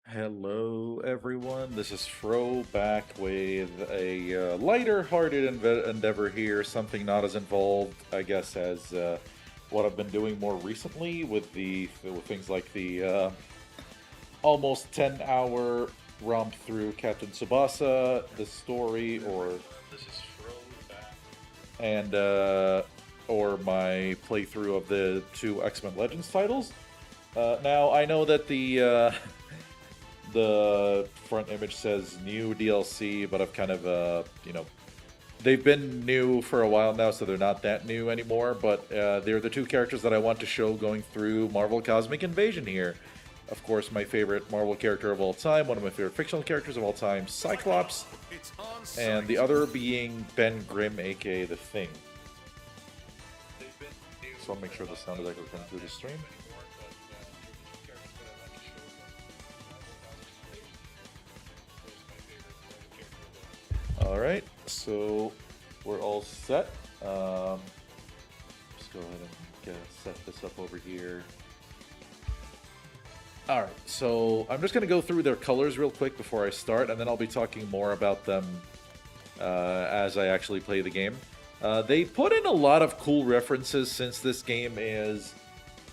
Hello, everyone. This is Fro back with a lighter-hearted endeavor here. Something not as involved, I guess, as what I've been doing more recently with things like the almost 10-hour romp through Captain Tsubasa, the story, and or my playthrough of the two X-Men Legends titles. Now I know that the front image says new DLC, but I've kind of, they've been new for a while now, so they're not that new anymore. But they're the two characters that I want to show going through Marvel Cosmic Invasion here. Of course, my favorite Marvel character of all time, one of my favorite fictional characters of all time, Cyclops, and the other being Ben Grimm, aka The Thing. So I'll make sure the sound is actually coming through the stream. Alright, so we're all set. Just go ahead and set this up over here. Alright, so I'm just going to go through their colors real quick before I start, and then I'll be talking more about them as I actually play the game. They put in a lot of cool references since this game is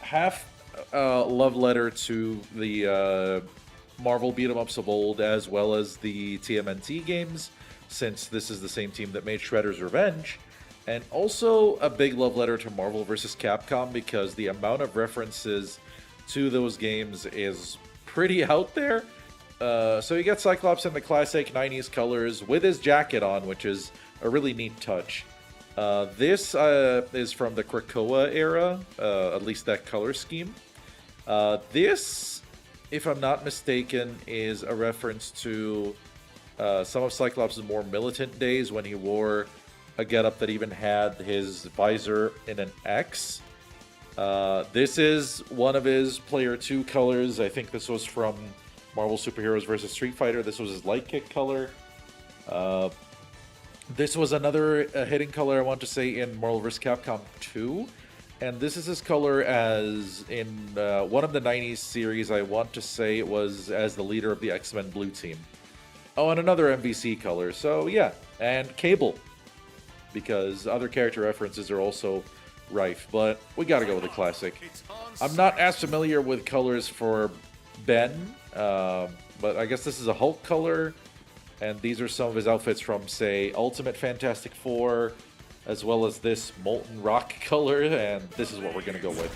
half love letter to the Marvel beat-em-ups of old, as well as the TMNT games, since this is the same team that made Shredder's Revenge, and also a big love letter to Marvel vs. Capcom, because the amount of references to those games is pretty out there. So you get Cyclops in the classic 90s colors with his jacket on, which is a really neat touch. This is from the Krakoa era, at least that color scheme. This, if I'm not mistaken, is a reference to some of Cyclops' more militant days when he wore a getup that even had his visor in an X. This is one of his Player 2 colors. I think this was from Marvel Superheroes vs. Street Fighter. This was his light kick color. This was another hidden color, I want to say, in Marvel vs. Capcom 2. And this is his color as in one of the 90s series. I want to say it was as the leader of the X-Men Blue Team. Oh, and another MVC color. So, yeah. And Cable. Because other character references are also rife. But we gotta go with the classic. I'm not as familiar with colors for Ben. But I guess this is a Hulk color. And these are some of his outfits from, say, Ultimate Fantastic Four. As well as this Molten Rock color. And this is what we're gonna go with.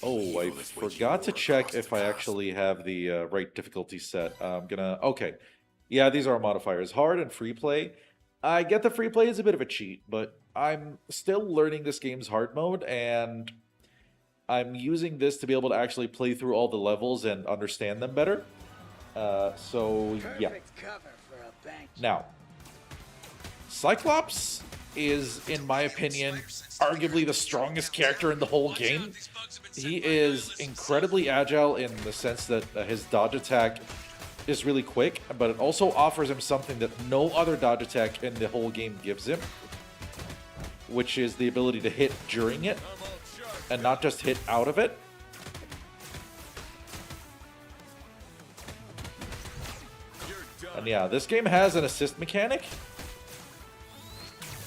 Oh, I forgot to check if I actually have the right difficulty set. I'm gonna... Okay. Yeah, these are our modifiers. Hard and free play. I get the free play is a bit of a cheat, but I'm still learning this game's hard mode, and I'm using this to be able to actually play through all the levels and understand them better. So, yeah. Now, Cyclops is, in my opinion, arguably the strongest character in the whole game. He is incredibly agile in the sense that his dodge attack is really quick, but it also offers him something that no other dodge attack in the whole game gives him, which is the ability to hit during it, and not just hit out of it. And yeah, this game has an assist mechanic,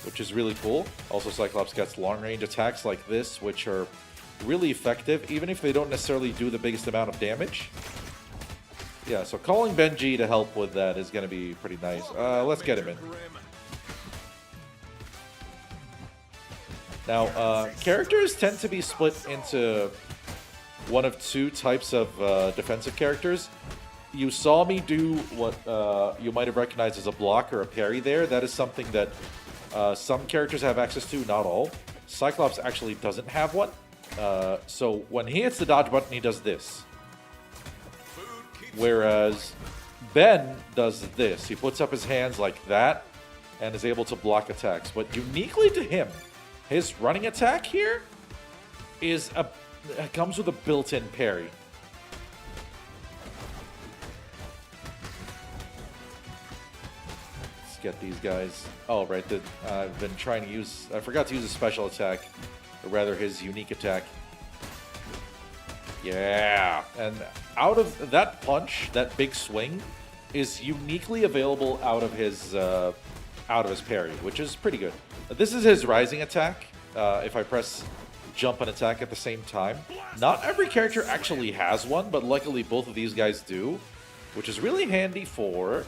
which is really cool. Also, Cyclops gets long-range attacks like this, which are really effective, even if they don't necessarily do the biggest amount of damage. Yeah, so calling Benji to help with that is going to be pretty nice. Let's get him in. Now, characters tend to be split into one of two types of defensive characters. You saw me do what you might have recognized as a block or a parry there. That is something that some characters have access to, not all. Cyclops actually doesn't have one. So when he hits the dodge button, he does this. Whereas Ben does this. He puts up his hands like that and is able to block attacks. But uniquely to him, his running attack here is comes with a built-in parry. Let's get these guys. Oh, right. I've been trying to use... I forgot to use a special attack. Or rather, his unique attack. Yeah, and out of that punch, that big swing, is uniquely available out of his parry, which is pretty good. This is his rising attack. If I press jump and attack at the same time, not every character actually has one, but luckily both of these guys do, which is really handy for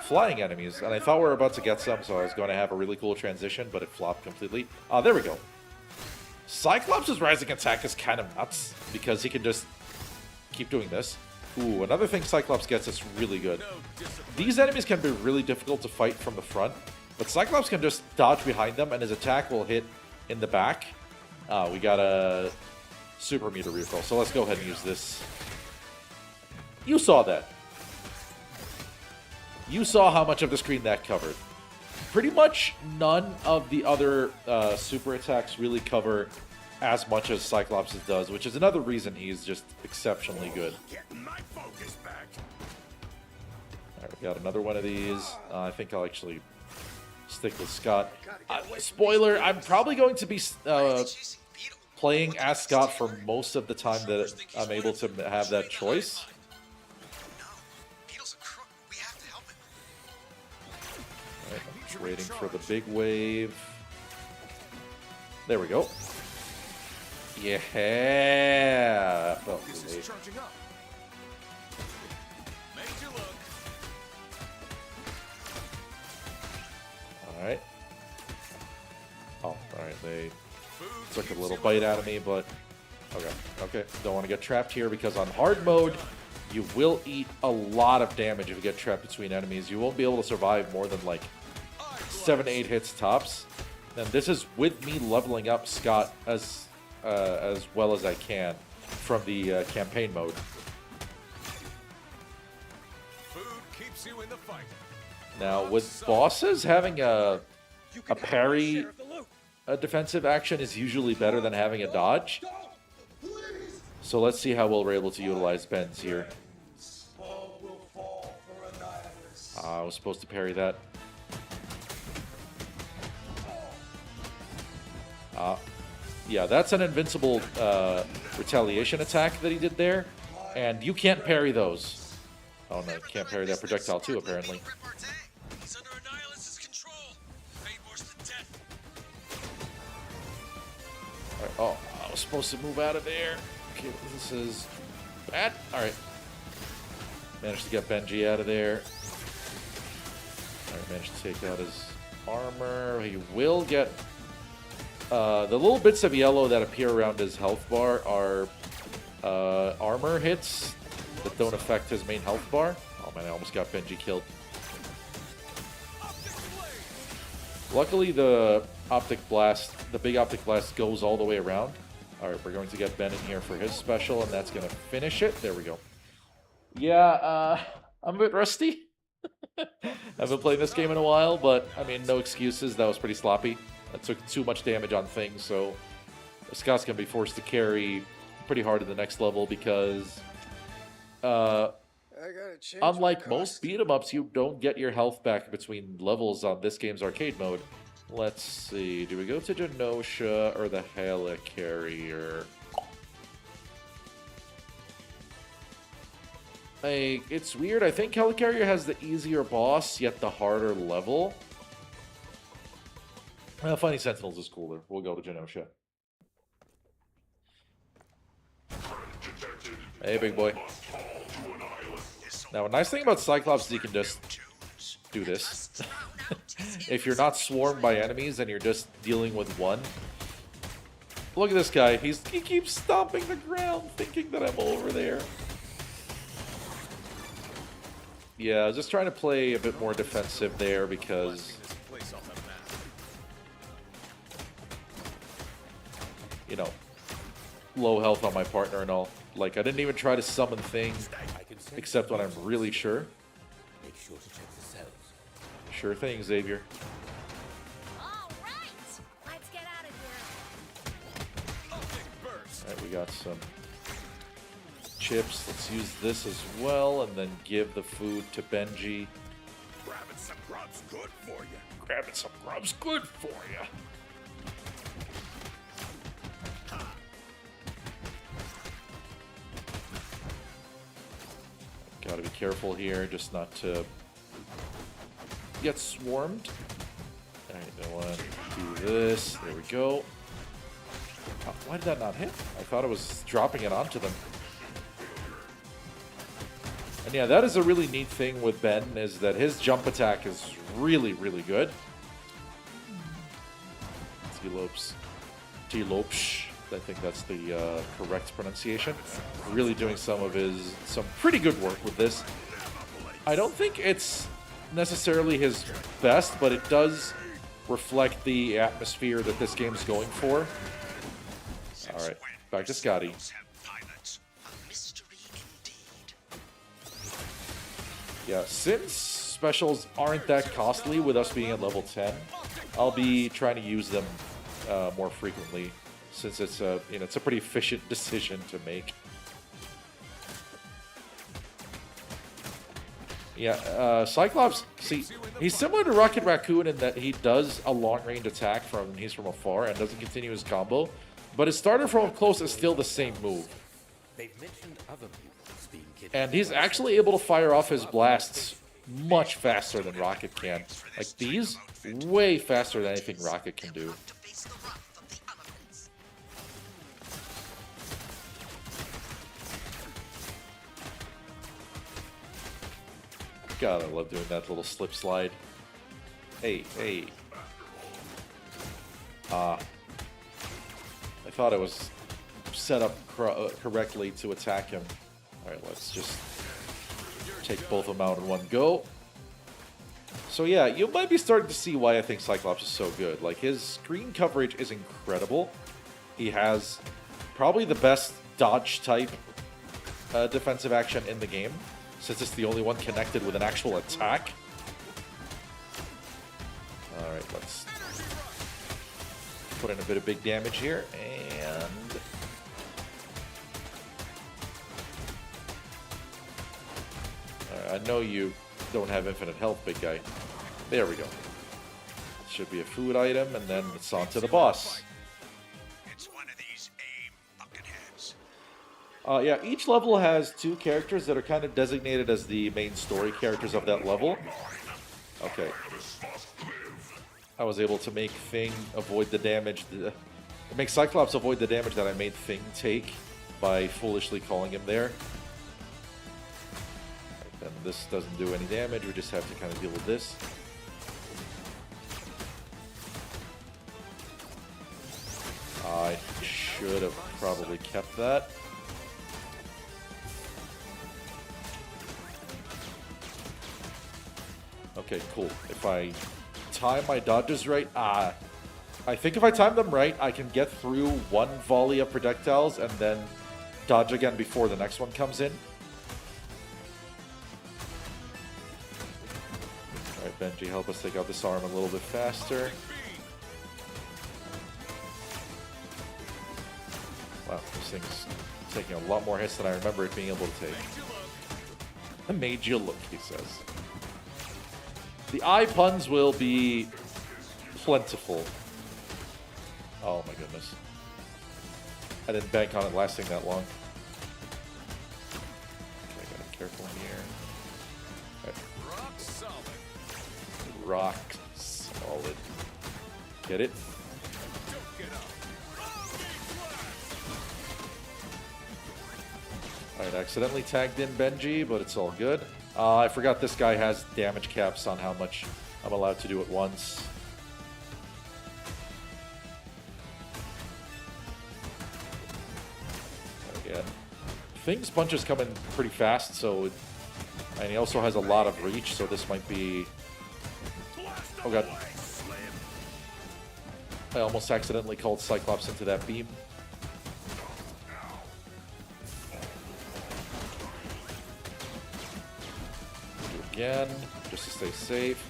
flying enemies. And I thought we were about to get some, so I was going to have a really cool transition, but it flopped completely. There we go. Cyclops' rising attack is kind of nuts because he can just keep doing this. Ooh, another thing Cyclops gets is really good. These enemies can be really difficult to fight from the front, but Cyclops can just dodge behind them and his attack will hit in the back. We got a super meter refill, so let's go ahead and use this. You saw that. You saw how much of the screen that covered. Pretty much none of the other super attacks really cover as much as Cyclops does, which is another reason he's just exceptionally good. Alright, we got another one of these. I think I'll actually stick with Scott. Spoiler, I'm probably going to be playing as Scott for most of the time that I'm able to have that choice. Waiting for the big wave. There we go. Yeah. Oh, Alright. Oh, alright. They took a little bite out of me, but okay. Okay. Don't want to get trapped here because on hard mode, you will eat a lot of damage if you get trapped between enemies. You won't be able to survive more than like 7 to 8 hits tops. And this is with me leveling up Scott as well as I can from the campaign mode. Now, with bosses, having a parry defensive action is usually better than having a dodge. So let's see how well we're able to utilize Ben's here. I was supposed to parry that. Yeah, that's an invincible retaliation attack that he did there, and you can't parry those. Oh no, you can't parry that projectile too, apparently. Right, oh, I was supposed to move out of there. Okay, this is bad. Alright. Managed to get Benji out of there. Alright, managed to take out his armor. He will get... the little bits of yellow that appear around his health bar are armor hits that don't affect his main health bar. Oh man, I almost got Benji killed. Luckily, the big optic blast goes all the way around. Alright, we're going to get Ben in here for his special, and that's going to finish it. There we go. Yeah, I'm a bit rusty. I haven't played this game in a while, but, I mean, no excuses. That was pretty sloppy. That took too much damage on things, so Scott's going to be forced to carry pretty hard in the next level because, unlike most beat-em-ups, you don't get your health back between levels on this game's arcade mode. Let's see, do we go to Genosha or the Helicarrier? Like, it's weird. I think Helicarrier has the easier boss, yet the harder level. Finding Sentinels is cooler. We'll go to Genosha. Hey, big boy. Now, a nice thing about Cyclops is you can just do this. If you're not swarmed by enemies and you're just dealing with one. Look at this guy. He keeps stomping the ground thinking that I'm over there. Yeah, I was just trying to play a bit more defensive there because... you know, low health on my partner and all. Like, I didn't even try to summon things except when I'm really sure. Make sure to check the cells. Sure thing, Xavier. All right, let's get out of here. Alright, we got some chips. Let's use this as well, and then give the food to Benji. Grabbing some grub's good for you. Grabbing some grub's good for you. Gotta be careful here, just not to get swarmed. Alright, I want to do this. There we go. Oh, why did that not hit? I thought it was dropping it onto them. And yeah, that is a really neat thing with Ben, is that his jump attack is really, really good. T-Lopes. I think that's the correct pronunciation. Really doing some pretty good work with this. I don't think it's necessarily his best, but it does reflect the atmosphere that this game's going for. Alright, back to Scotty. Yeah, since specials aren't that costly with us being at level 10, I'll be trying to use them more frequently, since it's a it's a pretty efficient decision to make. Yeah, Cyclops, see, he's similar to Rocket Raccoon in that he does a long-range attack from he's from afar and doesn't continue his combo, but his starter from up close is still the same move. They've mentioned other mutants being kidnapped. And he's actually able to fire off his blasts much faster than Rocket can. Like these, way faster than anything Rocket can do. God, I love doing that little slip slide. Hey, hey. I thought it was set up correctly to attack him. Alright, let's just take both of them out in one go. So yeah, you might be starting to see why I think Cyclops is so good. Like, his screen coverage is incredible. He has probably the best dodge type defensive action in the game, since it's the only one connected with an actual attack. Alright, let's put in a bit of big damage here, and... I know you don't have infinite health, big guy. There we go. It should be a food item, and then it's on to the boss. It's one of these aim bucketheads. Yeah, each level has two characters that are kind of designated as the main story characters of that level. Okay. I was able to make Thing avoid the damage. Make Cyclops avoid the damage that I made Thing take by foolishly calling him there. Right, then this doesn't do any damage. We just have to kind of deal with this. I should have probably kept that. Okay, cool. If I time my dodges right, I think if I time them right, I can get through one volley of projectiles and then dodge again before the next one comes in. Alright, Benji, help us take out this arm a little bit faster. Wow, this thing's taking a lot more hits than I remember it being able to take. I made you look, he says. The eye puns will be plentiful. Oh my goodness. I didn't bank on it lasting that long. Okay, gotta be careful here. Right. Rock solid. Rock solid. Get it? Don't get up. Alright, accidentally tagged in Benji, but it's all good. I forgot this guy has damage caps on how much I'm allowed to do at once. Again, Thing's punches come in pretty fast, so and he also has a lot of reach, so this might be... Oh god. I almost accidentally called Cyclops into that beam. Again, just to stay safe.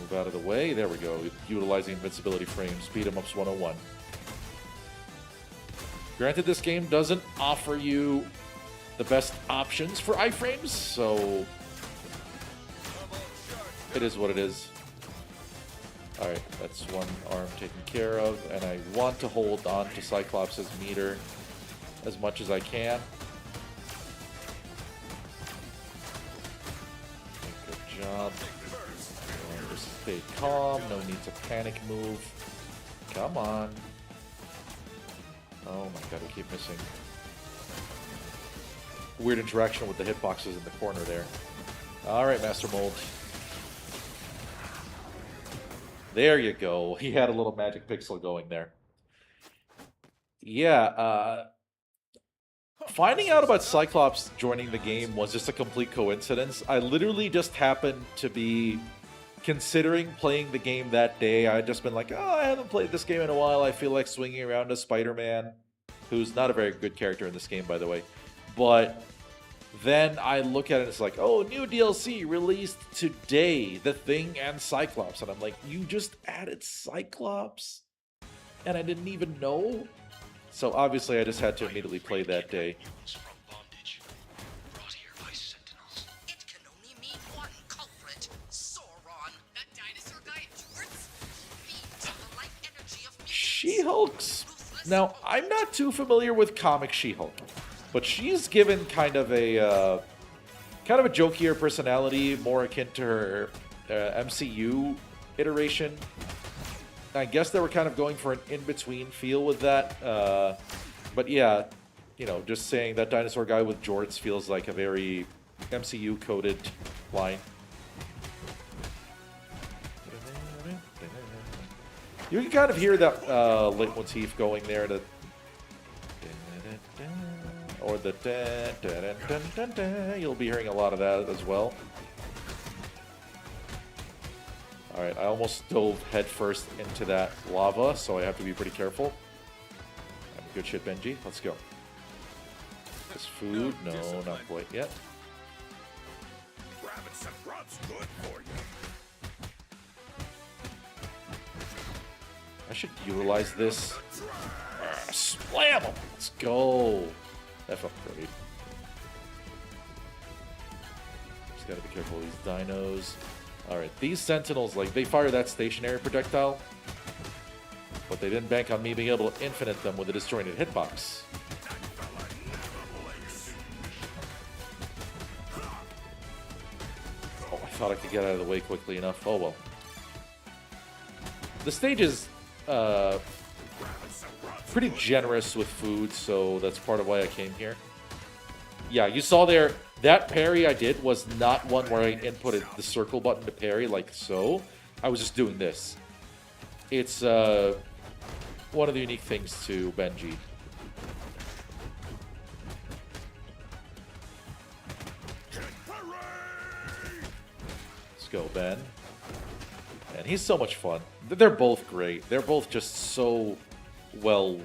Move out of the way. There we go. Utilizing invincibility frames. Beat 'em ups 101. Granted, this game doesn't offer you the best options for iframes, so it is what it is. Alright, that's one arm taken care of, and I want to hold on to Cyclops' meter as much as I can. job. Just stay calm. No need to panic move. Come on. Oh my god, we keep missing. Weird interaction with the hitboxes in the corner there. Alright, Master Mold. There you go. He had a little magic pixel going there. Yeah, finding out about Cyclops joining the game was just a complete coincidence. I literally just happened to be considering playing the game that day. I had just been like, oh, I haven't played this game in a while. I feel like swinging around as Spider-Man, who's not a very good character in this game, by the way. But then I look at it and it's like, oh, new DLC released today, The Thing and Cyclops. And I'm like, you just added Cyclops? And I didn't even know? So obviously I just had to immediately play that day. From bondage, brought here by sentinels. It can only mean one culprit, Sauron. That dinosaur guy at Jorts? Feeds on the life energy of mutants. She-Hulk's. Now, I'm not too familiar with comic She-Hulk, but she's given kind of a jokier personality, more akin to her MCU iteration. I guess they were kind of going for an in-between feel with that. But yeah, you know, just saying that dinosaur guy with jorts feels like a very MCU-coded line. You can kind of hear that leitmotif going there. Or the you'll be hearing a lot of that as well. Alright, I almost dove headfirst into that lava, so I have to be pretty careful. Good shit, Benji. Let's go. This food? No, not quite yet. Rabbits and grubs good for you. I should utilize this. Slam him! Let's go! That felt great. Just gotta be careful of these dinos. Alright, these sentinels, like, they fire that stationary projectile, but they didn't bank on me being able to infinite them with a disjointed hitbox. Oh, I thought I could get out of the way quickly enough. Oh well. The stage is pretty generous with food, so that's part of why I came here. Yeah, you saw there, that parry I did was not one where I inputted the circle button to parry like so. I was just doing this. It's one of the unique things to Benji. Let's go, Ben. And he's so much fun. They're both great. They're both just so well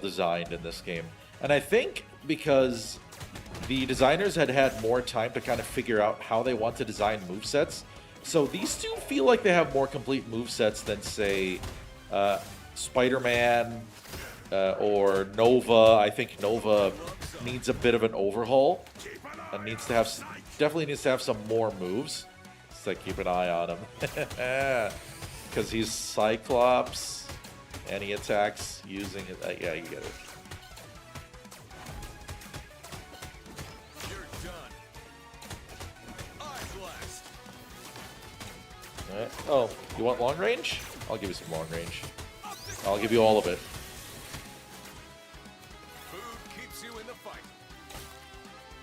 designed in this game. And I think because the designers had more time to kind of figure out how they want to design movesets, so these two feel like they have more complete movesets than, say, Spider-Man or Nova. I think Nova needs a bit of an overhaul and definitely needs to have some more moves. So keep an eye on him. Because he's Cyclops and he attacks using his... yeah, you get it. Alright. Oh, you want long range? I'll give you some long range. I'll give you all of it. Food keeps you in the fight.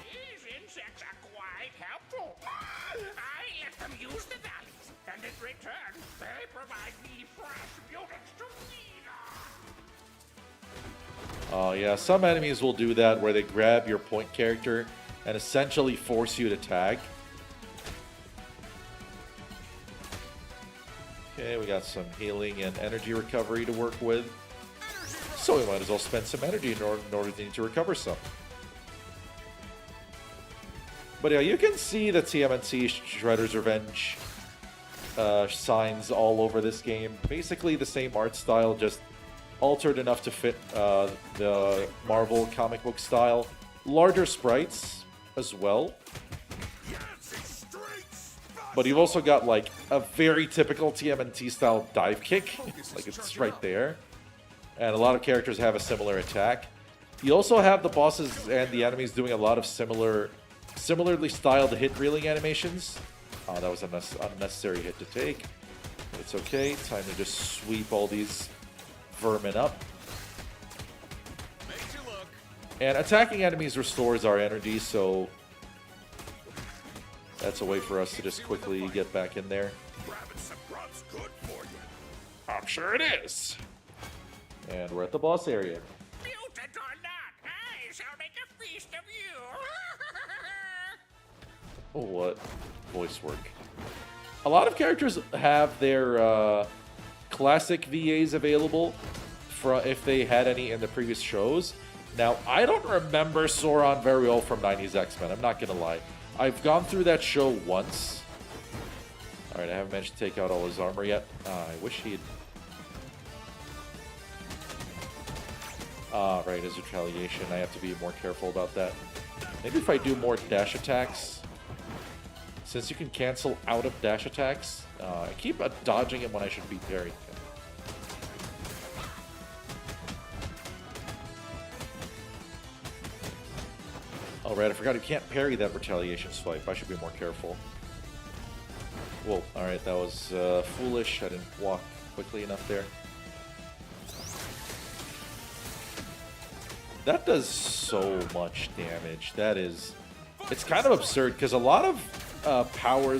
These insects are quite helpful. I let them use the valleys, and in return, they provide me fresh mutants to feed on. Oh yeah, some enemies will do that where they grab your point character and essentially force you to tag. Okay, we got some healing and energy recovery to work with. So we might as well spend some energy in order to recover some. But yeah, you can see the TMNT Shredder's Revenge signs all over this game. Basically the same art style, just altered enough to fit the Marvel comic book style. Larger sprites as well. But you've also got like a very typical TMNT style dive kick, like it's right there. And a lot of characters have a similar attack. You also have the bosses and the enemies doing a lot of similarly styled hit reeling animations. That was an unnecessary hit to take. But it's okay. Time to just sweep all these vermin up. And attacking enemies restores our energy, so that's a way for us to just quickly get back in there. Grabbing some grub's good for you. I'm sure it is. And we're at the boss area. Mutant or not, I shall make a feast of you. Oh, what voice work. A lot of characters have their classic VAs available for if they had any in the previous shows. Now, I don't remember Sauron very well from 90s X-Men, I'm not gonna lie. I've gone through that show once. Alright, I haven't managed to take out all his armor yet. I wish he'd... right, his retaliation. I have to be more careful about that. Maybe if I do more dash attacks. Since you can cancel out of dash attacks, I keep dodging him when I should be parrying him. Oh, right, I forgot you can't parry that retaliation swipe. I should be more careful. Whoa, alright, that was foolish. I didn't walk quickly enough there. That does so much damage. That is... It's kind of absurd, because a lot of power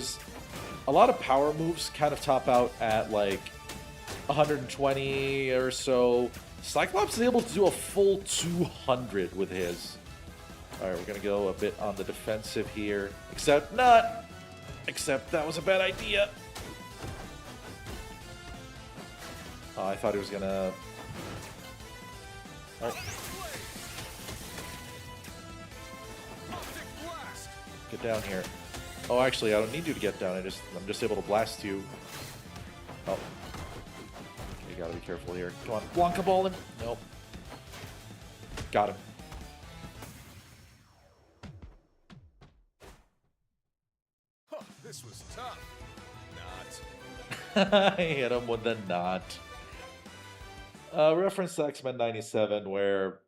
moves kind of top out at, like, 120 or so. Cyclops is able to do a full 200 with his. Alright, we're going to go a bit on the defensive here. Except not. Except that was a bad idea. Oh, I thought he was going to... Oh. Get down here. Oh, actually, I don't need you to get down. I'm just able to blast you. Oh. You gotta be careful here. Come on, Blanca ball him. Nope. Got him. This was tough. Not. I hit him with the knot. Reference to X-Men 97, where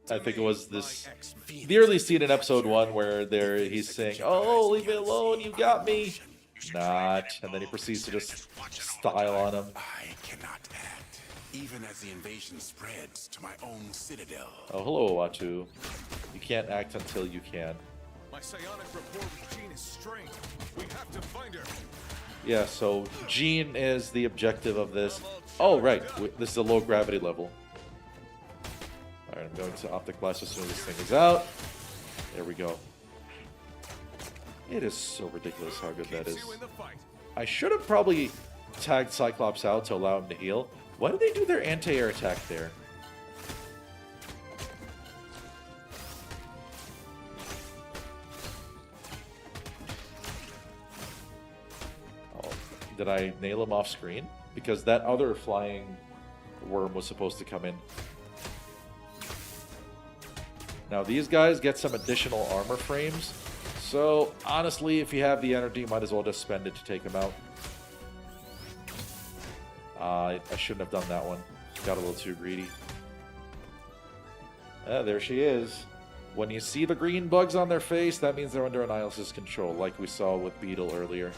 I think it was this the early scene in episode 1 where he's saying, "Oh, leave me alone, you got me." Not, and then he proceeds to just style on him. I cannot act, even as the invasion spreads to my own citadel. Oh, hello, Uatu. You can't act until you can. My psionic rapport with Jean is strained. We have to find her. Yeah, so Jean is the objective of this. Oh, right. This is a low gravity level. Alright, I'm going to Optic Blast as soon as this thing is out. There we go. It is so ridiculous how good that is. I should have probably tagged Cyclops out to allow him to heal. Why did they do their anti-air attack there? Oh, did I nail him off screen? Because that other flying worm was supposed to come in. Now these guys get some additional armor frames. So, honestly, if you have the energy, you might as well just spend it to take them out. I shouldn't have done that one. Got a little too greedy. There she is. When you see the green bugs on their face, that means they're under Annihilus' control, like we saw with Beetle earlier.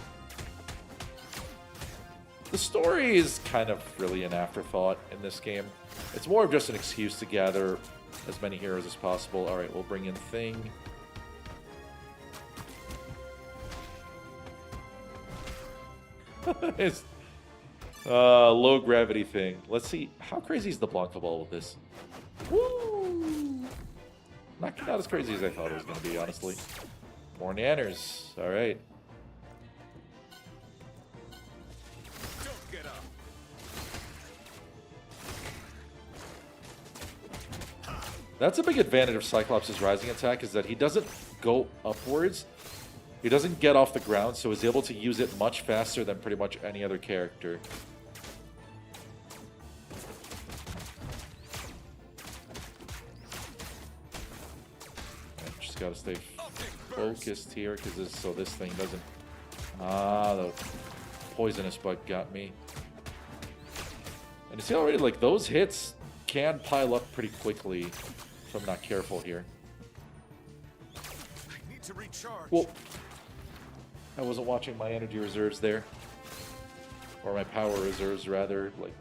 The story is kind of really an afterthought in this game. It's more of just an excuse to gather as many heroes as possible. Alright, we'll bring in Thing. It's low gravity thing. Let's see, how crazy is the Blanca ball with this? Woo! Not as crazy as I thought it was going to be, honestly. More nanners. Alright. Don't get up. That's a big advantage of Cyclops' rising attack, is that he doesn't go upwards. He doesn't get off the ground, so he's able to use it much faster than pretty much any other character. Just gotta stay focused here, because this thing doesn't... Ah, the poisonous bug got me. And you see already, like, those hits can pile up pretty quickly if I'm not careful here. I need to recharge. Well, I wasn't watching my energy reserves there. Or my power reserves, rather. Like,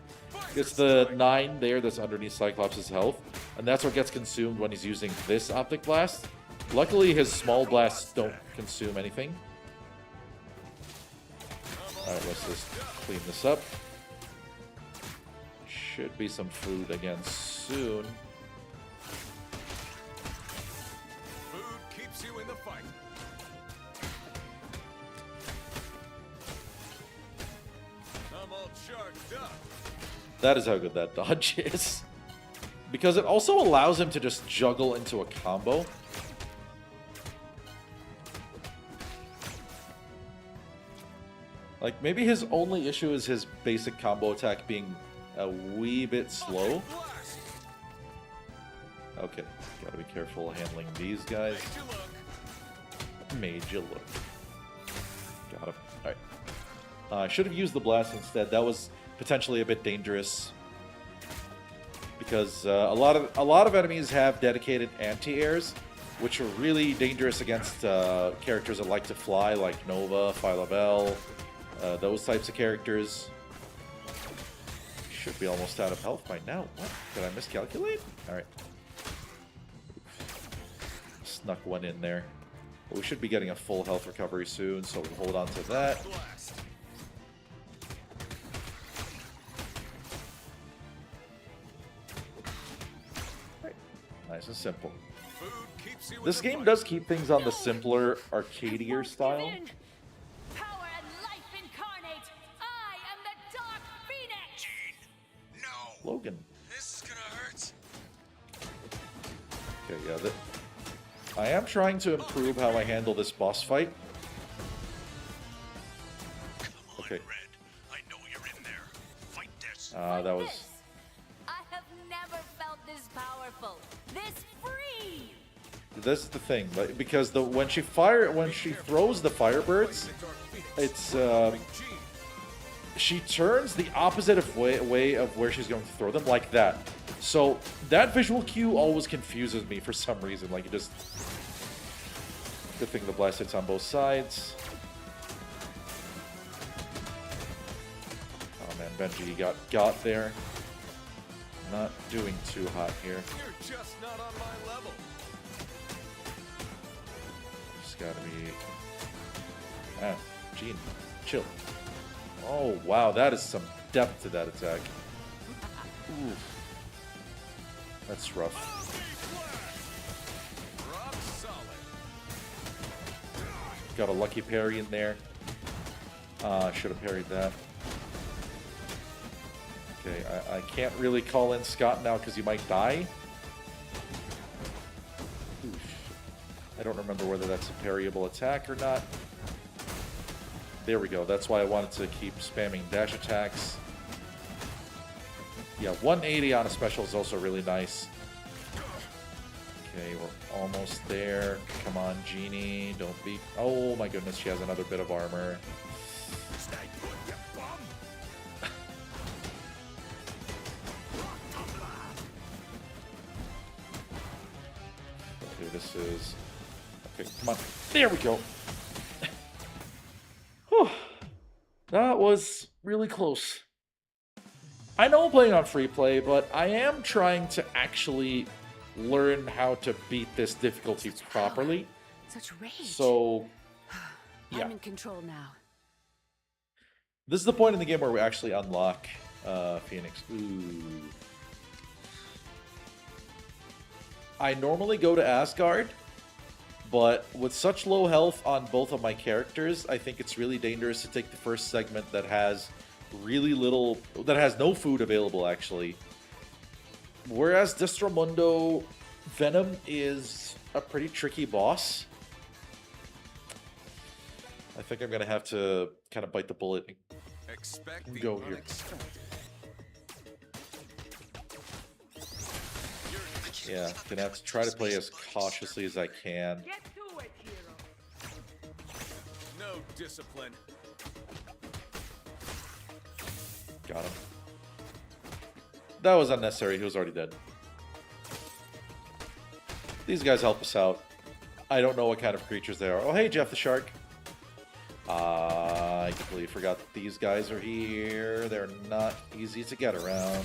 it's the 9 there that's underneath Cyclops' health. And that's what gets consumed when he's using this Optic Blast. Luckily, his small blasts don't consume anything. Alright, let's just clean this up. Should be some food again soon. Food keeps you in the fight. I'm all charged up. That is how good that dodge is. Because it also allows him to just juggle into a combo. Like, maybe his only issue is his basic combo attack being a wee bit slow. Okay, gotta be careful handling these guys. Made you look. Got him. Alright. I should have used the blast instead. That was potentially a bit dangerous. Because a lot of enemies have dedicated anti-airs, which are really dangerous against characters that like to fly, like Nova, Phyla-Vell, those types of characters. Should be almost out of health by now. What? Did I miscalculate? Alright. Snuck one in there. But we should be getting a full health recovery soon, so we'll hold on to that. Right. Nice and simple. This game does keep things on the simpler, arcadier style. Power and life incarnate. I am the Dark Phoenix. No. Logan. This is gonna hurt. Okay, yeah. I am trying to improve how I handle this boss fight. Okay. Red. I know you're in there. Fight this. That was... This. I have never felt this powerful, this free. This is the thing, like, because when she throws the Firebirds, it's she turns the opposite way of where she's going to throw them, like that. So that visual cue always confuses me for some reason. Like, it just... Good thing the blast hits on both sides. Oh man, Benji got there. Not doing too hot here. You're just not on my level. Just gotta be... Ah, Gene, chill. Oh wow, that is some depth to that attack. Oof. That's rough. Rock solid. Got a lucky parry in there. Should have parried that. Okay, I can't really call in Scott now because he might die. Oof. I don't remember whether that's a parryable attack or not. There we go. That's why I wanted to keep spamming dash attacks. Yeah, 180 on a special is also really nice. Okay, we're almost there. Come on, Genie. Don't be... Oh my goodness, she has another bit of armor. Stay put, you bum. Okay, this is... Okay, come on. There we go. Whew. That was really close. I know I'm playing on free play, but I am trying to actually learn how to beat this difficulty properly. Such rage. So, yeah. I'm in control now. This is the point in the game where we actually unlock Phoenix. Ooh. I normally go to Asgard, but with such low health on both of my characters, I think it's really dangerous to take the first segment that has really little, that has no food available, actually. Whereas Destromundo, Venom is a pretty tricky boss. I think I'm going to have to kind of bite the bullet and go here. Yeah, gonna have to try to play as cautiously as I can. Get to it, hero. No discipline. Got him. That was unnecessary. He was already dead. These guys help us out. I don't know what kind of creatures they are. Oh, hey, Jeff the Shark. I completely forgot that these guys are here. They're not easy to get around.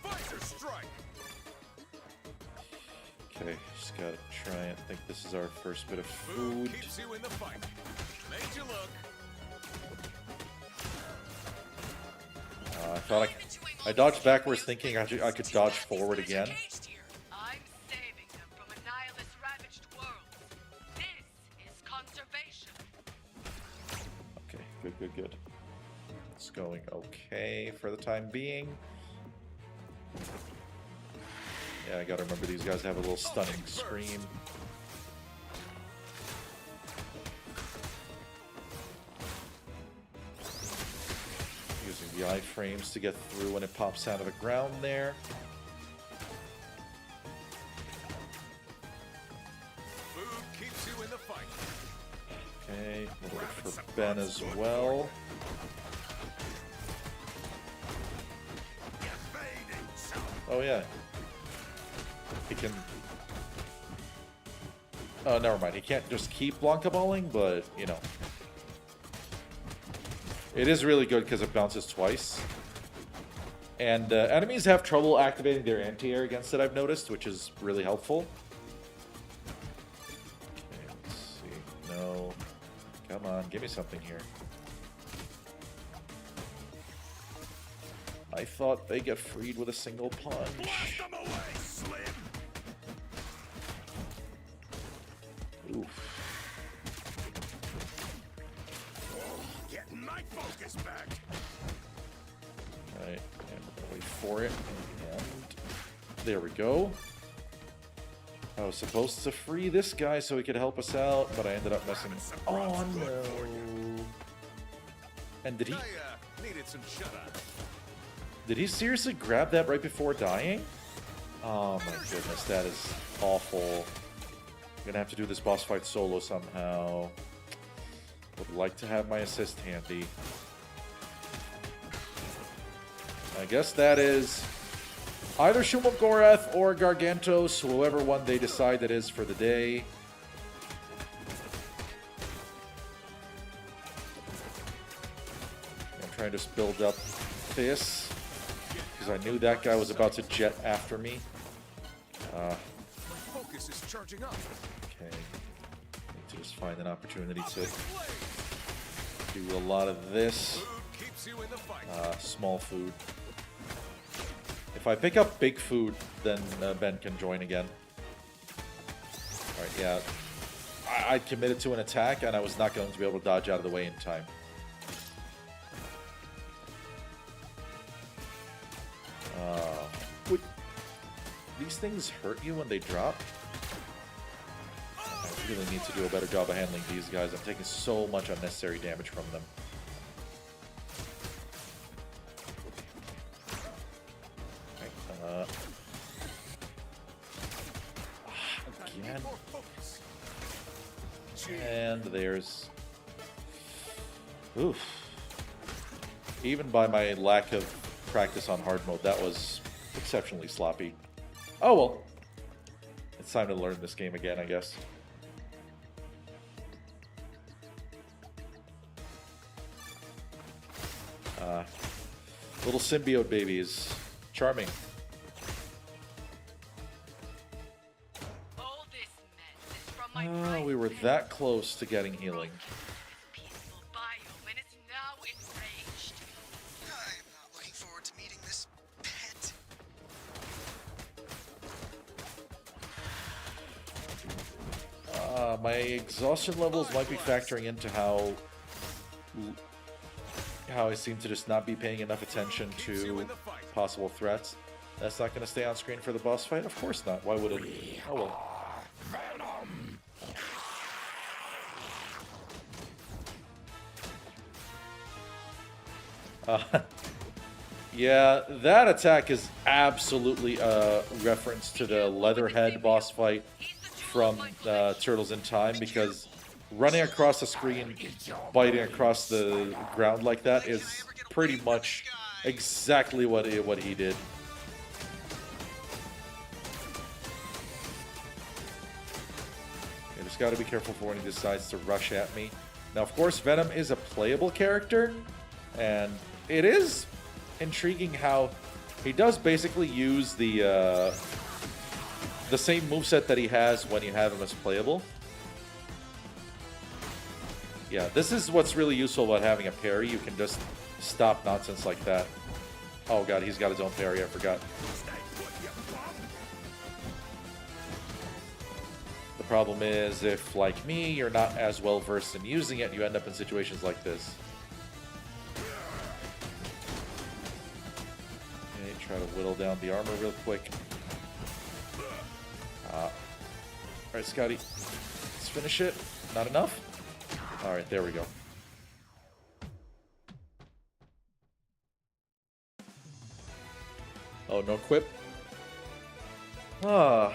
Visor strike. Okay, just gotta try and think this is our first bit of Food food. keeps you in the fight. Made you look. I thought I dodged backwards thinking I could dodge forward again. I'm saving them from a nihilist ravaged world. This is conservation. Okay, good. It's going okay for the time being. Yeah, I gotta remember these guys have a little stunning scream. Using the iframes to get through when it pops out of the ground there. Food keeps you in the fight. Okay, a little bit for Ben as well. Evading some. Oh yeah. He can... Oh, never mind. He can't just keep Blanca balling, but, you know. It is really good because it bounces twice. And enemies have trouble activating their anti-air against it, I've noticed, which is really helpful. Okay, let's see. No. Come on, give me something here. I thought they get freed with a single punch. Blast them away, Slim. Oof. Getting my focus back. Alright, and we're gonna wait for it. And there we go. I was supposed to free this guy so he could help us out, but I ended up messing. Oh no. And did he Needed some shut-eye. did he seriously grab that right before dying? Oh my goodness, that is awful. I'm gonna have to do this boss fight solo somehow. Would like to have my assist handy. I guess that is either Shumogorath or Gargantos, whoever one they decide that is for the day. I'm trying to just build up this, because I knew that guy was about to jet after me. My focus is charging up. Okay. Need to just find an opportunity to do a lot of this. Food keeps you in the fight. Small food. If I pick up big food, then Ben can join again. Alright, yeah. I committed to an attack, and I was not going to be able to dodge out of the way in time. Would these things hurt you when they drop? I really need to do a better job of handling these guys. I'm taking so much unnecessary damage from them. Again. More focus. And there's... Oof. Even by my lack of practice on hard mode, that was exceptionally sloppy. Oh well. It's time to learn this game again, I guess. Little symbiote babies. Charming. All this mess is from my Oh, we were that close to getting healing. This peaceful biome and it's now enraged. I'm not looking forward to meeting this pet. My exhaustion levels might be factoring into how I seem to just not be paying enough attention to possible threats. That's not going to stay on screen for the boss fight? Of course not. Why would it? Oh well. Yeah, that attack is absolutely a reference to the Leatherhead boss fight from Turtles in Time, because running across the screen, biting across the ground like that is pretty much exactly what he did. Okay, just Just gotta be careful for when he decides to rush at me. Now, of course, Venom is a playable character, and it is intriguing how he does basically use the same moveset that he has when you have him as playable. Yeah, this is what's really useful about having a parry. You can just stop nonsense like that. Oh god, he's got his own parry, I forgot. The problem is, if, like me, you're not as well versed in using it, you end up in situations like this. Okay, try to whittle down the armor real quick. Alright, Scotty. Let's finish it. Not enough? Alright, there we go. Oh, no quip? Ah.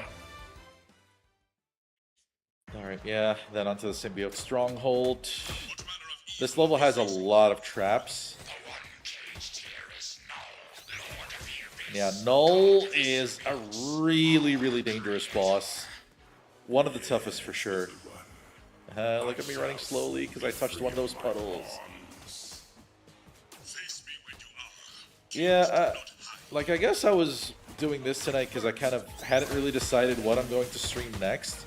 Alright, yeah. Then onto the Symbiote Stronghold. This level has a lot of traps. Yeah, Null is a really, really dangerous boss. One of the toughest for sure. Look at me running slowly because I touched one of those puddles. Yeah, like I guess I was doing this tonight because I kind of hadn't really decided what I'm going to stream next.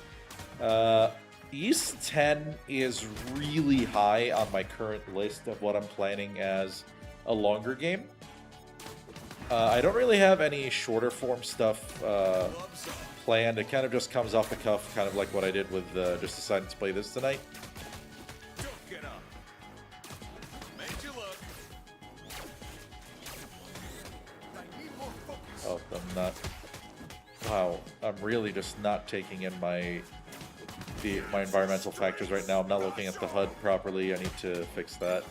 East 10 is really high on my current list of what I'm planning as a longer game. I don't really have any shorter form stuff planned. It kind of just comes off the cuff, kind of like what I did with just deciding to play this tonight. Oh, I'm not. Wow, I'm really just not taking in my environmental factors right now. I'm not looking at the HUD properly. I need to fix that.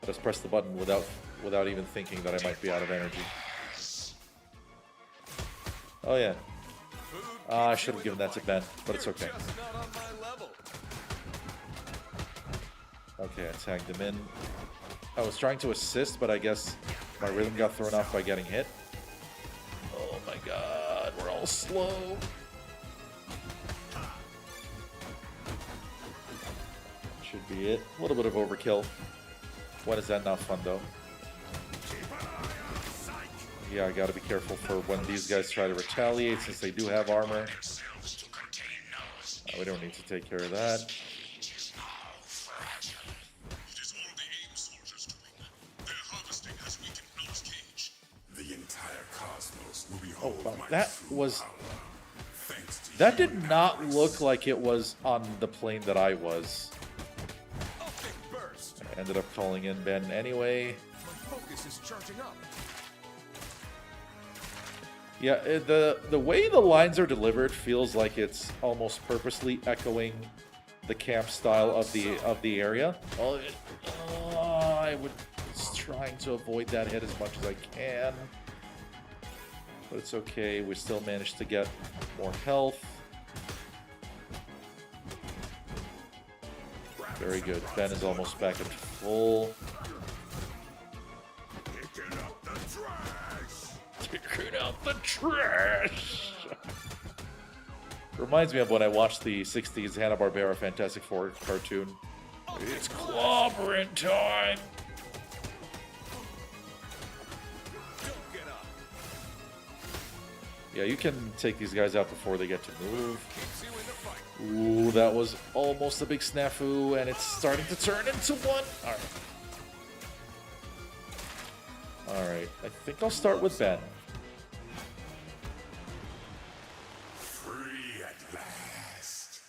I just pressed the button without even thinking that I might be out of energy. Oh yeah. I should have given that to Ben, but it's okay. Okay, I tagged him in. I was trying to assist, but I guess my rhythm got thrown off by getting hit. Oh my god, we're all slow. Should be it. A little bit of overkill. When is that not fun though? Yeah, I gotta be careful for when these guys try to retaliate since they do have armor. We don't need to take care of that. Oh, wow. That did not look like it was on the plane that I was. I ended up calling in Ben anyway. Yeah, the way the lines are delivered feels like it's almost purposely echoing the camp style of the area. I was trying to avoid that hit as much as I can. But it's okay, we still managed to get more health. Very good. Ben is almost back at full. Kicking out the trash! Reminds me of when I watched the 60s Hanna-Barbera Fantastic Four cartoon. It's clobbering time! Yeah, you can take these guys out before they get to move. Ooh, that was almost a big snafu, and it's starting to turn into one. Alright, I think I'll start with Ben. Free at last.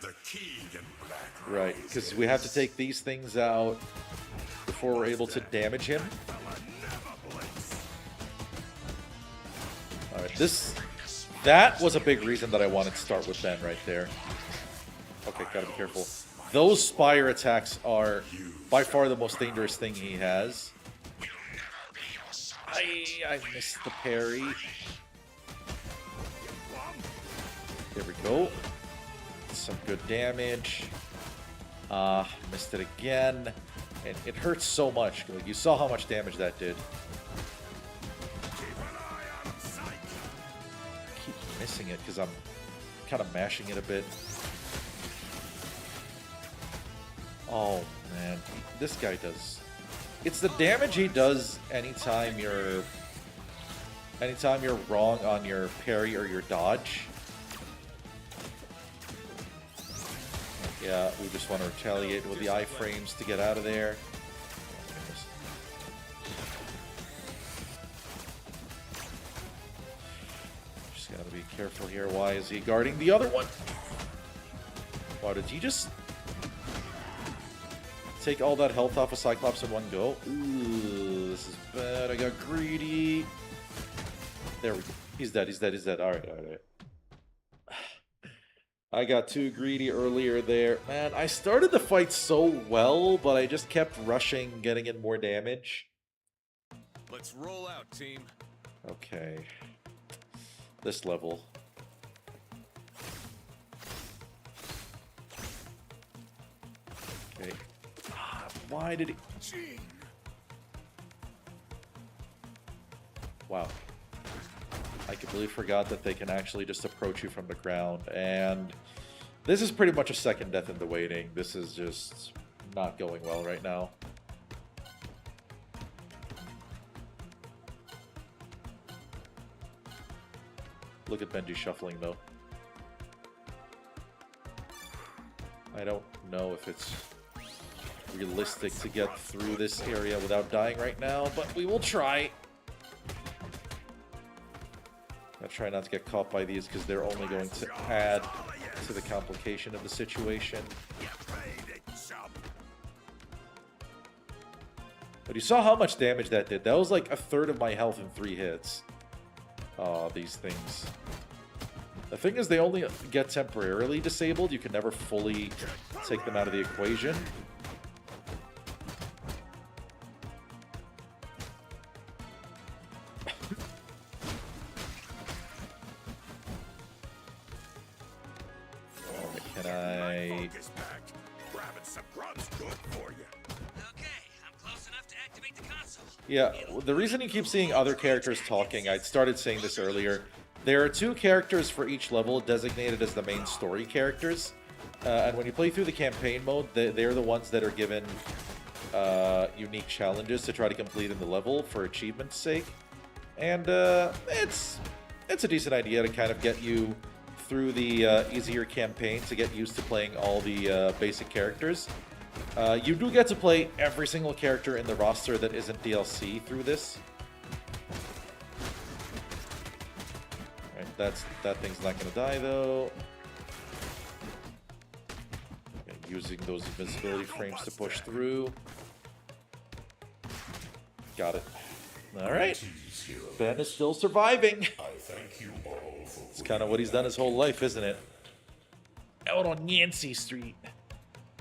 The king in black. Right, because we have to take these things out before we're able to damage him. Alright, that was a big reason that I wanted to start with Ben right there. Okay, gotta be careful. Those Spire attacks are by far the most dangerous thing he has. I missed the parry. There we go. Some good damage. Missed it again. And it hurts so much. Like, you saw how much damage that did. Keep missing it because I'm kind of mashing it a bit. Oh man, this guy does. It's the damage he does anytime you're wrong on your parry or your dodge. Yeah, we just want to retaliate with the iframes to get out of there. Just gotta be careful here. Why is he guarding the other one? Wow, did he just take all that health off of Cyclops in one go? Ooh, this is bad. I got greedy. There we go. He's dead, he's dead, he's dead. Alright, alright. I got too greedy earlier there. Man, I started the fight so well, but I just kept rushing, getting in more damage. Let's roll out, team. Okay. This level. Okay. Why did he... Wow. I completely forgot that they can actually just approach you from the ground, and this is pretty much a second death in the waiting. This is just not going well right now. Look at Benji shuffling, though. I don't know if it's realistic to get through this area without dying right now, but we will try. I try not to get caught by these because they're only going to add to the complication of the situation. But you saw how much damage that did. That was like a third of my health in 3 hits. Oh, these things. The thing is, they only get temporarily disabled. You can never fully take them out of the equation. Can I... Yeah, the reason you keep seeing other characters talking, I started saying this earlier, there are 2 characters for each level designated as the main story characters, and when you play through the campaign mode, they're the ones that are given unique challenges to try to complete in the level for achievement's sake, and it's a decent idea to kind of get you through the easier campaign to get used to playing all the basic characters. You do get to play every single character in the roster that isn't DLC through this. Right, that thing's not going to die, though. Okay, using those invisibility frames to push through. Got it. Alright. Ben is still surviving. It's kind of what he's done his whole life, isn't it? Out on Yancey Street.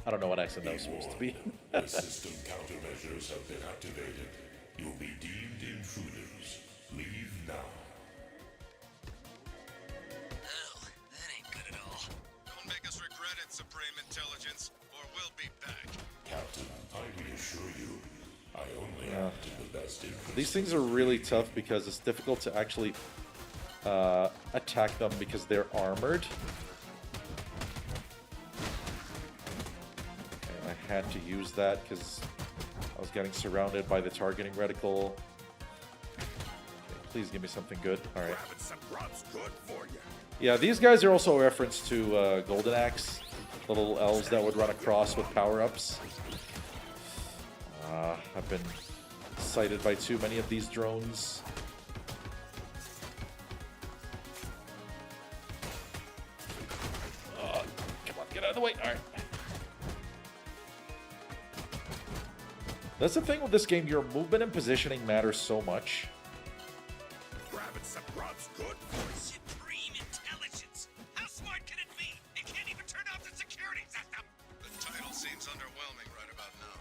I don't know what accent that was supposed to be. The system countermeasures have been activated. You'll be deemed intruders. Leave now. Oh, that ain't good at all. Don't make us regret it, Supreme Intelligence, or we'll be back. Captain, I reassure you, I only act in the best interest. These things are really tough because it's difficult to actually attack them because they're armored. I had to use that because I was getting surrounded by the targeting reticle. Okay, please give me something good. Alright. Yeah, these guys are also a reference to Golden Axe. Little elves that would run across with power-ups. I've been sighted by too many of these drones. Come on, get out of the way. Alright. That's the thing with this game, your movement and positioning matters so much. Supreme Intelligence! How smart can it be? It can't even turn off the security system! The title seems underwhelming right about now.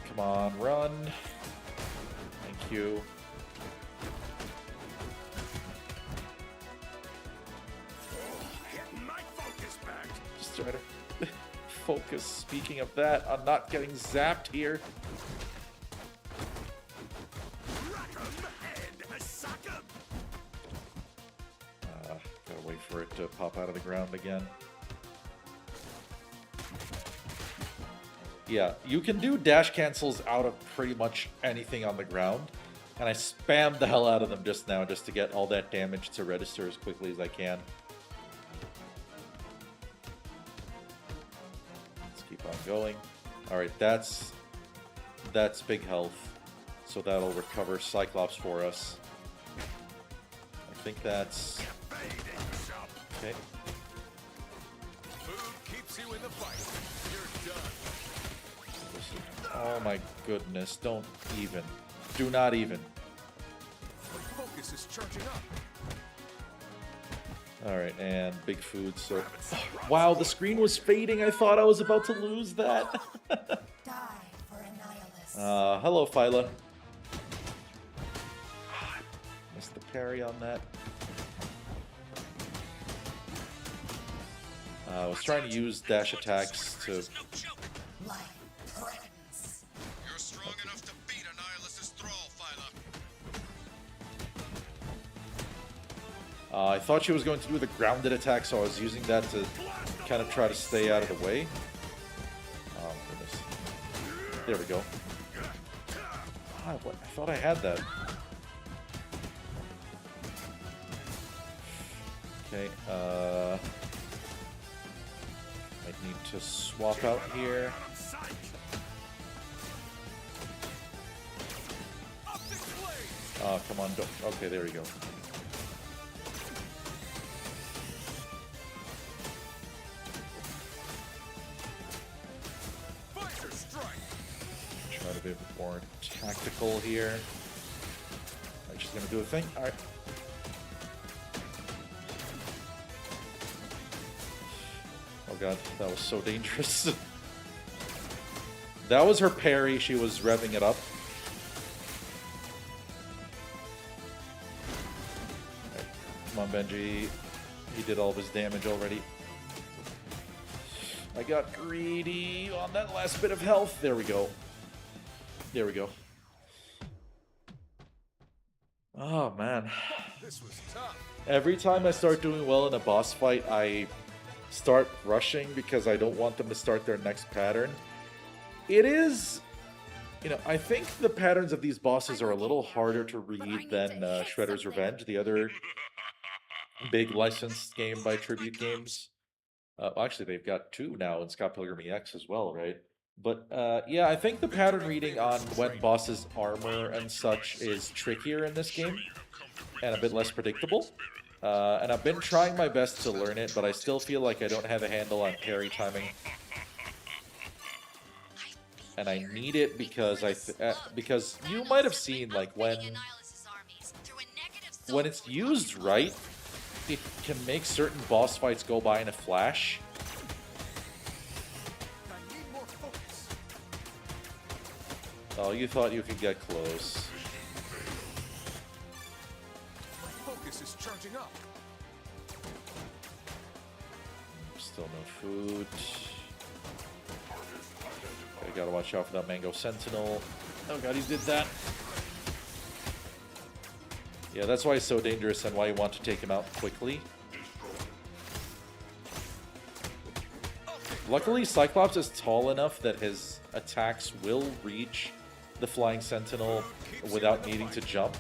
Come on, run. Thank you. Just try to focus, speaking of that, on not getting zapped here. for it to pop out of the ground again. Yeah, you can do dash cancels out of pretty much anything on the ground. And I spammed the hell out of them just now just to get all that damage to register as quickly as I can. Let's keep on going. Alright, that's big health. So that'll recover Cyclops for us. I think that's... Okay. Food keeps you in the fight. You're done. Oh my goodness, don't even. Do not even. My focus is charging up. Alright, and big food, so... Wow, the screen was fading. I thought I was about to lose that. Die for Annihilus. Hello, Phyla. Missed the parry on that. I was trying to use dash attacks to... No joke. Life threatens. You're strong enough to beat Annihilus's thrall, Phyla. I thought she was going to do the grounded attack, so I was using that to kind of try to stay out of the way. Oh, goodness. There we go. Ah, what? I thought I had that. Okay, I need to swap out here. Oh, come on, don't. Okay, there we go. Try to be a bit more tactical here. Alright, she's gonna do a thing. Alright. Oh god, that was so dangerous. That was her parry, she was revving it up. Right. Come on, Benji. He did all of his damage already. I got greedy on that last bit of health. There we go. There we go. Oh, man. This was tough. Every time I start doing well in a boss fight, I start rushing because I don't want them to start their next pattern. It is... You know, I think the patterns of these bosses are a little harder to read than Shredder's Revenge, the other big licensed game by Tribute Games. Well, actually, they've got two now in Scott Pilgrim EX as well, right? But yeah, I think the pattern reading on when bosses' armor and such is trickier in this game and a bit less predictable. And I've been trying my best to learn it, but I still feel like I don't have a handle on parry timing. And I need it because because you might have seen like when it's used right, it can make certain boss fights go by in a flash. I need more focus. Oh, you thought you could get close. My focus is charging up. Still no food. Okay, gotta watch out for that Mango Sentinel. Oh god, he did that. Yeah, that's why he's so dangerous and why you want to take him out quickly. Luckily, Cyclops is tall enough that his attacks will reach the Flying Sentinel without needing to jump.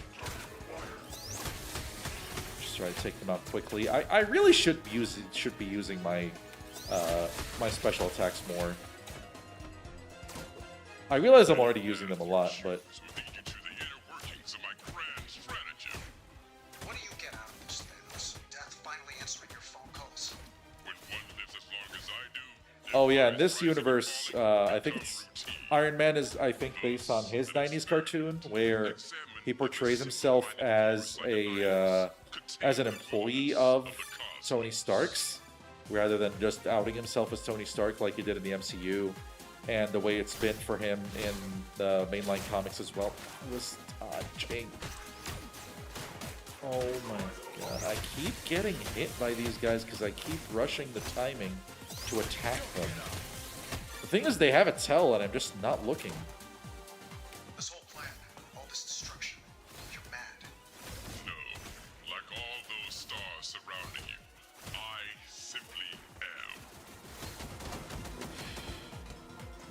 Just try to take them out quickly. I really should be using my my special attacks more. I realize I'm already using them a lot, but What do you get out of this, Thanos? Death finally answering your phone calls. When one lives as long as I do. oh yeah, in this universe, I think it's Iron Man is based on his '90s cartoon where he portrays himself as an employee of Tony Stark's, rather than just outing himself as Tony Stark like he did in the MCU. And the way it's been for him in the mainline comics as well. It was touching. Oh my god. I keep getting hit by these guys because I keep rushing the timing to attack them. The thing is, they have a tell and I'm just not looking. This whole plan, all this destruction, you're mad. No, like all those stars surrounding you.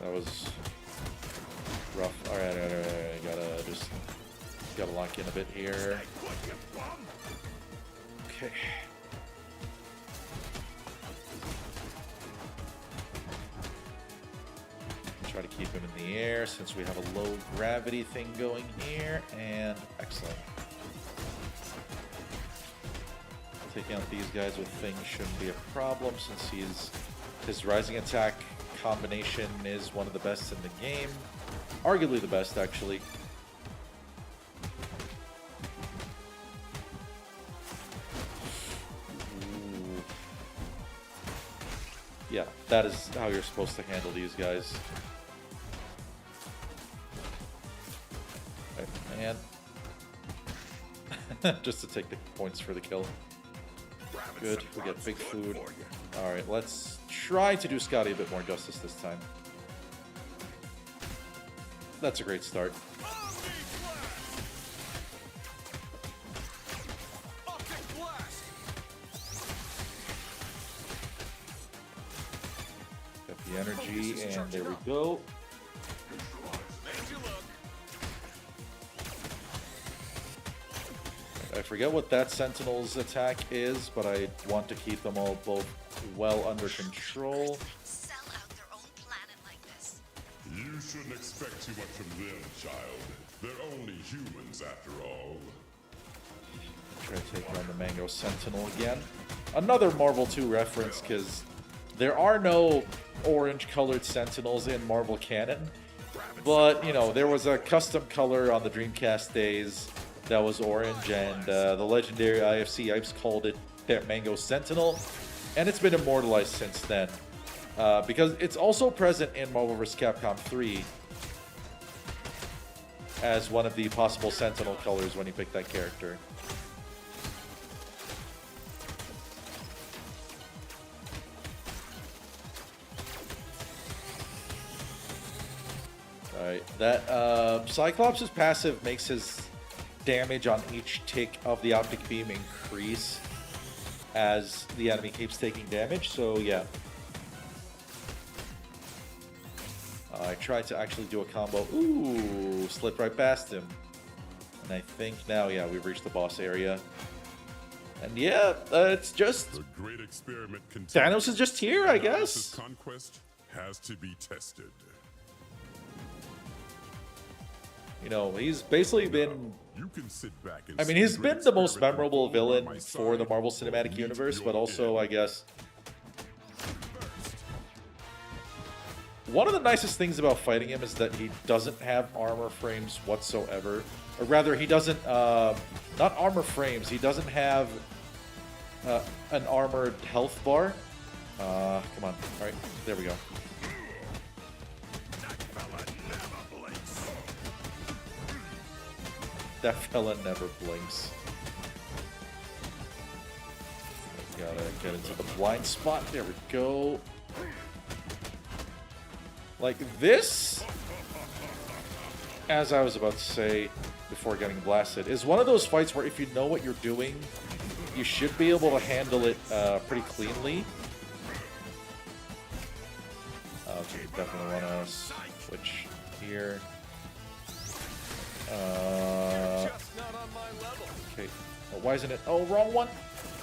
That was rough. Alright, gotta lock in a bit here. Okay. Try to keep him in the air since we have a low gravity thing going here, and excellent. Taking out these guys with things shouldn't be a problem since his rising attack combination is one of the best in the game. Arguably the best, actually. Ooh. Yeah, that is how you're supposed to handle these guys. Okay, and just to take the points for the kill. Good, we get big food. Alright, let's try to do Scotty a bit more justice this time. That's a great start. Got the energy, and there we go. I forget what that Sentinel's attack is, but I want to keep them all both well under control. Sell out their own planet like this. You shouldn't expect too much from them, child. They're only humans after all. Try to take on the Mango Sentinel again. Another Marvel 2 reference, because there are no orange-colored Sentinels in Marvel canon. But, you know, there was a custom color on the Dreamcast days that was orange, and the legendary IFC Yipes called it their Mango Sentinel, and it's been immortalized since then. Because it's also present in Marvel vs. Capcom 3 as one of the possible Sentinel colors when you pick that character. Alright, that Cyclops' passive makes his damage on each tick of the optic beam increase as the enemy keeps taking damage, so yeah. I tried to actually do a combo. Ooh, slipped right past him. And I think now, yeah, we've reached the boss area. And yeah, it's just... The great experiment Thanos is just here, I guess. Conquest has to be tested. You know, he's basically been... You can sit back and I mean, he's been the most memorable villain for the Marvel Cinematic Universe, but also, I guess... One of the nicest things about fighting him is that he doesn't have armor frames whatsoever. Or rather, he doesn't... not armor frames, he doesn't have an armored health bar. Come on. Alright, there we go. That fella never blinks. Gotta get into the blind spot. There we go. Like this, as I was about to say before getting blasted, is one of those fights where if you know what you're doing, you should be able to handle it pretty cleanly. Okay, definitely want to switch here. Okay. Oh, why isn't it? Oh, wrong one.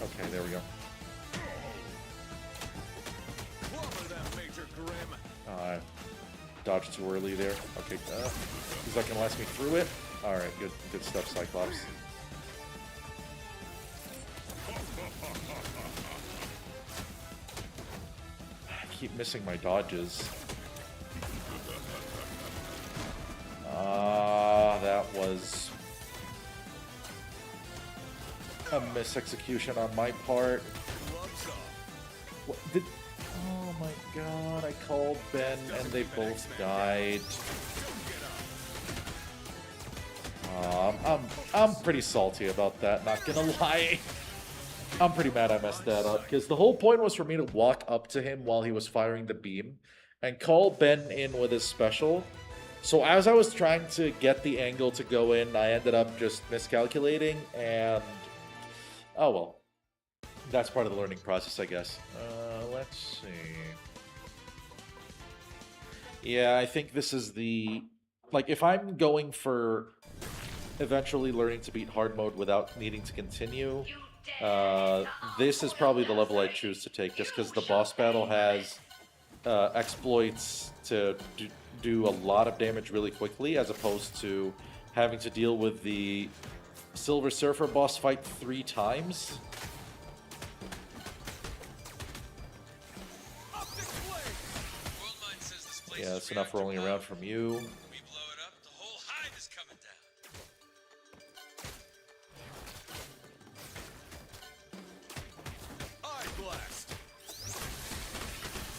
Okay, there we go. I dodged too early there. Okay, he's not gonna last me through it. All right, good stuff, Cyclops. I keep missing my dodges. That was a misexecution on my part. What did... Oh my god, I called Ben and they both died. I'm pretty salty about that, not gonna lie. I'm pretty mad I messed that up, because the whole point was for me to walk up to him while he was firing the beam and call Ben in with his special. So as I was trying to get the angle to go in, I ended up just miscalculating, and oh well. That's part of the learning process, I guess. Let's see. Yeah, I think this is the... Like, if I'm going for eventually learning to beat hard mode without needing to continue, this is probably the level I choose to take, just because the boss battle has exploits to do a lot of damage really quickly, as opposed to having to deal with the Silver Surfer boss fight 3 times. Yeah, that's enough rolling around from you. We blow it up, the whole hive is coming down. Eye blast.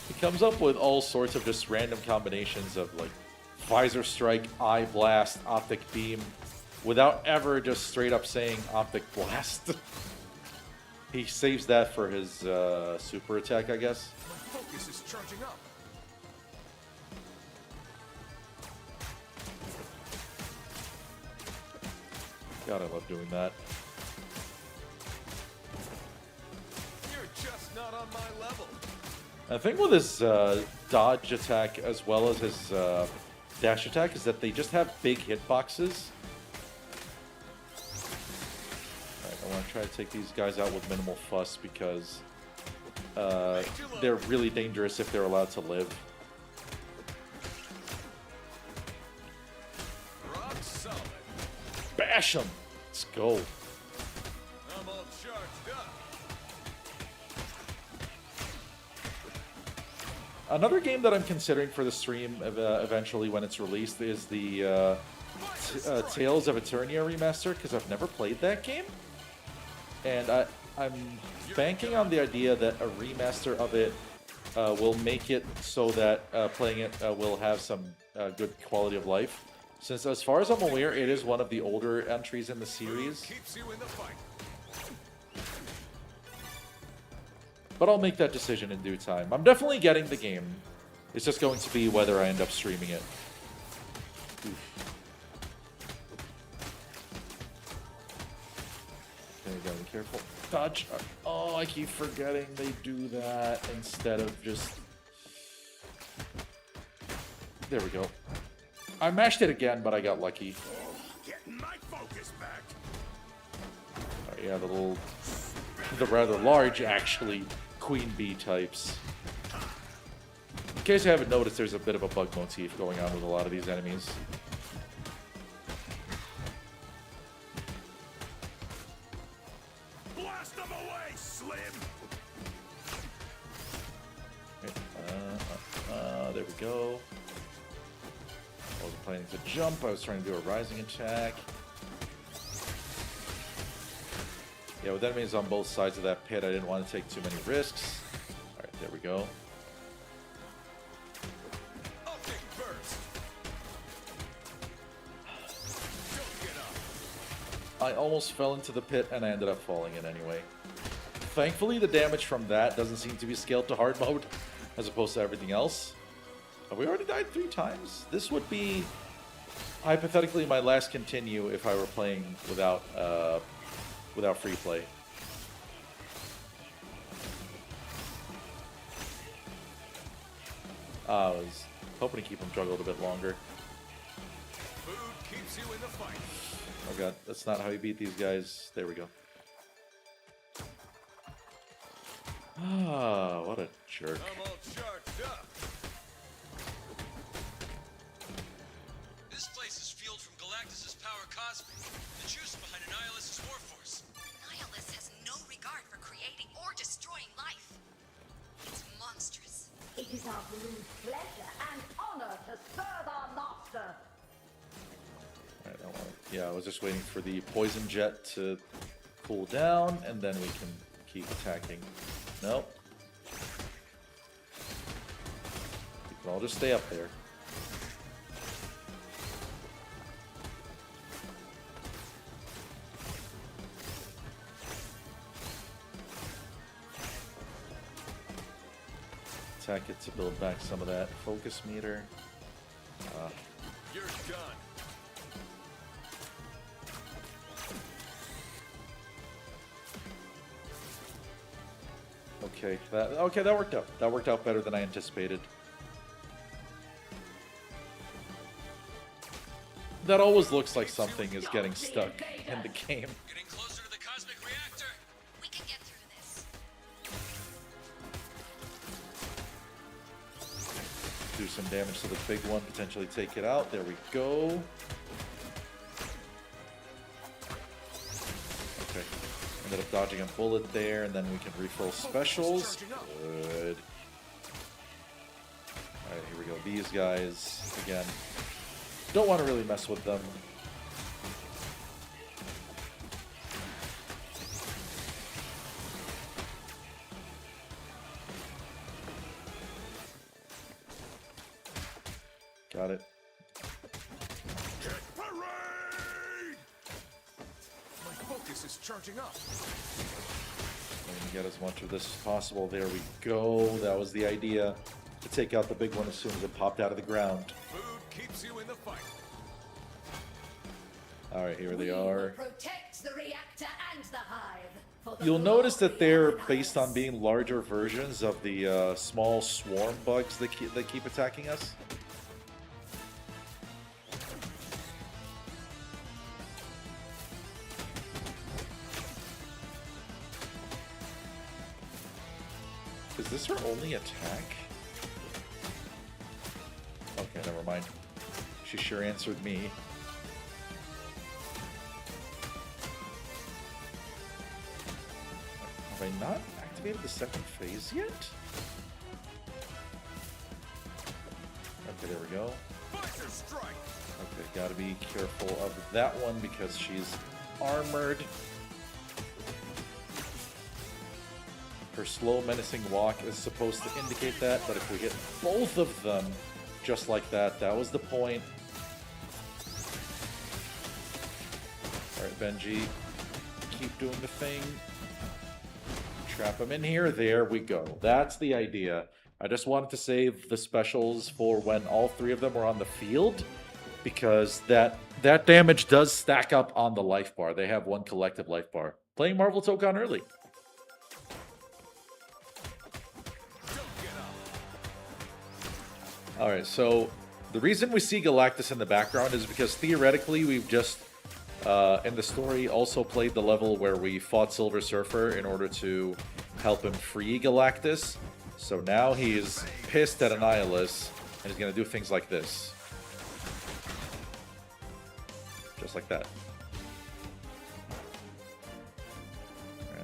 He comes up with all sorts of just random combinations of like Visor Strike, Eye Blast, Optic Beam, without ever just straight up saying Optic Blast. He saves that for his super attack, I guess. My focus is charging up. God, I love doing that. You're just not on my level. I think with his dodge attack as well as his dash attack is that they just have big hitboxes. Alright, I want to try to take these guys out with minimal fuss because they're really dangerous if they're allowed to live. Rock solid. Bash them! Let's go. I'm all charged up. Another game that I'm considering for the stream eventually when it's released is the Tales of Eternia remaster, because I've never played that game. And I'm banking on the idea that a remaster of it will make it so that playing it will have some good quality of life. Since, as far as I'm aware, it is one of the older entries in the series. Keeps you in the fight. But I'll make that decision in due time. I'm definitely getting the game. It's just going to be whether I end up streaming it. Oof. Okay, gotta be careful. Dodge. Oh, I keep forgetting they do that instead of just... There we go. I mashed it again, but I got lucky. Getting my focus back. Yeah, the rather large, actually, queen bee types. In case you haven't noticed, there's a bit of a bug motif going on with a lot of these enemies. Blast them away, Slim. Okay, there we go. I wasn't planning to jump, I was trying to do a rising attack. Yeah, with enemies on both sides of that pit, I didn't want to take too many risks. Alright, there we go. Optic burst. Don't get up. I almost fell into the pit and I ended up falling in anyway. Thankfully, the damage from that doesn't seem to be scaled to hard mode as opposed to everything else. Have we already died 3 times? This would be hypothetically my last continue if I were playing without free play. I was hoping to keep him juggled a bit longer. Food keeps you in the fight. Oh god, that's not how you beat these guys. There we go. Ah, what a jerk. I'm all charged up. This place is fueled from Galactus' power cosmic, the juice behind Annihilus' warforce. Nihilus has no regard for creating or destroying life. It's monstrous. It is our blue pleasure and honor to serve our master. Yeah, I was just waiting for the poison jet to cool down, and then we can keep attacking. Nope. You can all just stay up there. Attack it to build back some of that focus meter. You're done. Okay, that worked out. That worked out better than I anticipated. That always looks like something is getting stuck in the game. Getting closer to the cosmic reactor. We can get through this. Do some damage to the big one, potentially take it out. There we go. Okay. Ended up dodging a bullet there, and then we can refill specials. Good. Alright, here we go. These guys, again, don't want to really mess with them. Got it. Parade! My focus is charging up. Going to get as much of this as possible. There we go. That was the idea. To take out the big one as soon as it popped out of the ground. Food keeps you in the fight. Alright, here they are. Protect the reactor and the hive. You'll notice that they're based on being larger versions of the small swarm bugs that keep attacking us. Is this her only attack? Okay, never mind. She sure answered me. Have I not activated the second phase yet? Okay, there we go. Visor strike. Okay, gotta be careful of that one because she's armored. Her slow, menacing walk is supposed to indicate that, but if we hit both of them just like that, that was the point. Alright, Benji, keep doing the thing. Trap him in here. There we go. That's the idea. I just wanted to save the specials for when all three of them are on the field, because that damage does stack up on the life bar. They have one collective life bar. Playing Marvel Tokon early. Alright, so the reason we see Galactus in the background is because theoretically we've just, in the story, also played the level where we fought Silver Surfer in order to help him free Galactus. So now he's pissed at Annihilus, and he's going to do things like this. Just like that.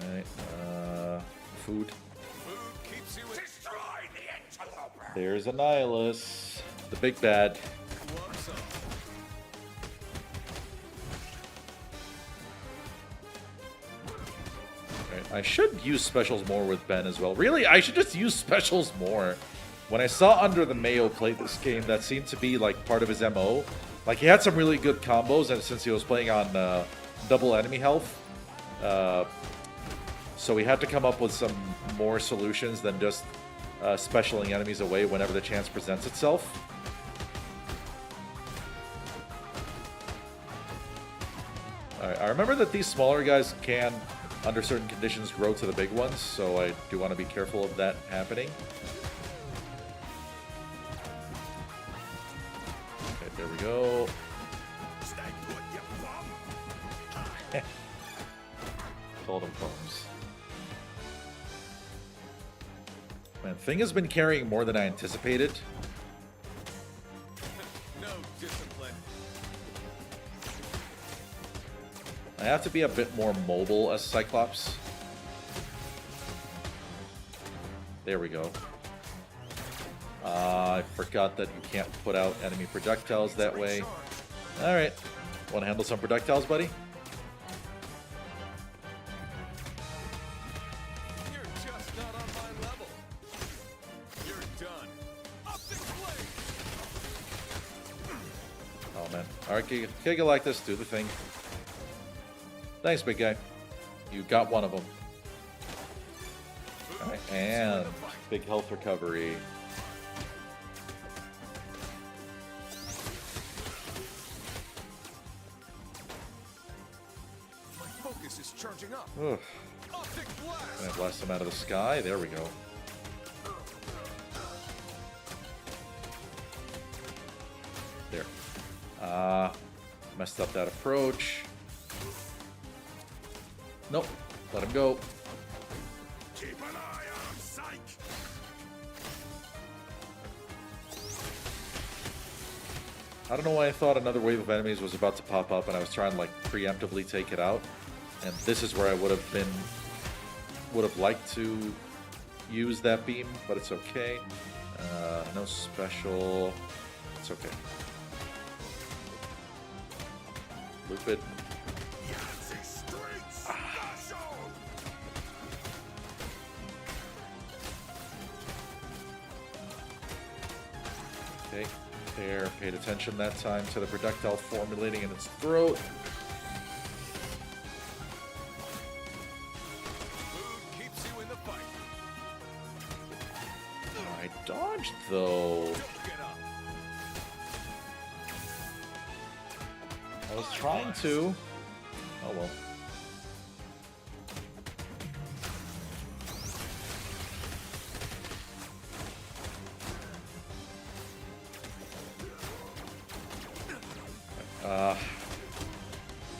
Alright, food. There's Annihilus, the big bad. Right, I should use specials more with Ben as well. Really, I should just use specials more. When I saw Under the Mayo play this game, that seemed to be like part of his MO. Like, he had some really good combos, and since he was playing on double enemy health, so he had to come up with some more solutions than just specialing enemies away whenever the chance presents itself. Alright, I remember that these smaller guys can, under certain conditions, grow to the big ones, so I do want to be careful of that happening. Okay, there we go. Called them bums. Man, Thing has been carrying more than I anticipated. No discipline. I have to be a bit more mobile as Cyclops. There we go. I forgot that you can't put out enemy projectiles that way. Alright. Want to handle some projectiles, buddy? Alright, Giga like this, do the thing. Thanks, big guy. You got one of them. Alright, and big health recovery. My focus is charging up. Ugh. Gonna blast him out of the sky. There we go. There. Messed up that approach. Nope. Let him go. Keep an eye on Psych. I don't know why I thought another wave of enemies was about to pop up and I was trying to like preemptively take it out. And this is where I would have liked to use that beam, but it's okay. No special. It's okay. Loop it. Okay. Pair paid attention that time to the projectile formulating in its throat. I dodged though. I was trying to. Oh well.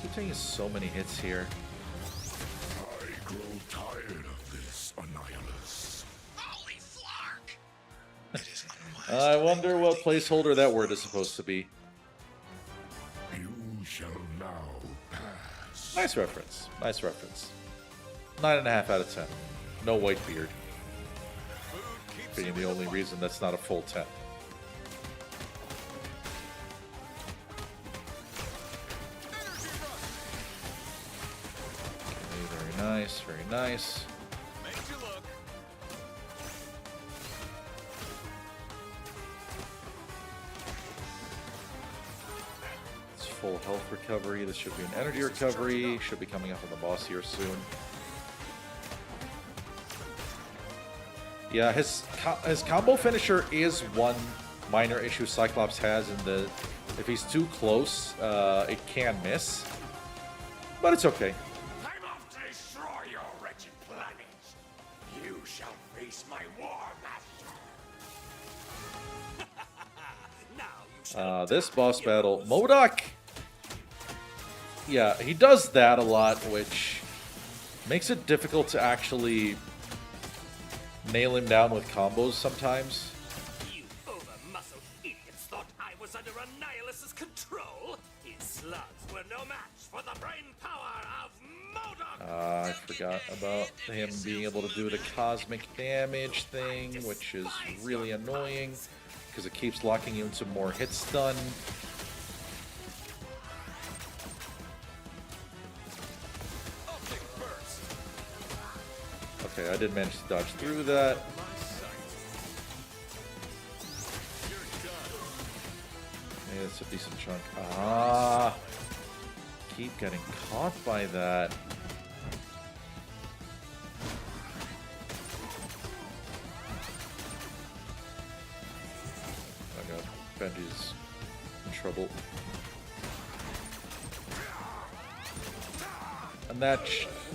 Keep taking so many hits here. I grow tired of this, Annihilus. Holy flark! It is unwise I to wonder make what things placeholder that word is supposed to be. You shall now pass. Nice reference. Nice reference. 9.5 out of 10. No white beard. Being the only reason that's not a full 10. Okay, very nice, very nice. Makes you look. It's full health recovery. This should be an energy recovery. Should be coming up on the boss here soon. Yeah, his combo finisher is one minor issue Cyclops has in the if he's too close, it can miss. But it's okay. I'm off to destroy your wretched planet. You shall face my war master. Now you shall This boss battle, MODOK. Yeah, he does that a lot, which makes it difficult to actually nail him down with combos sometimes. You over-muscled idiots thought I was under Annihilus's control. His slugs were no match for the brain power of MODOK. I forgot about him being able to do the cosmic damage thing, which is really annoying because it keeps locking you into more hit stun. Okay, I did manage to dodge through that. Yeah, that's a decent chunk. Ah, keep getting caught by that. I got Benji's in trouble. And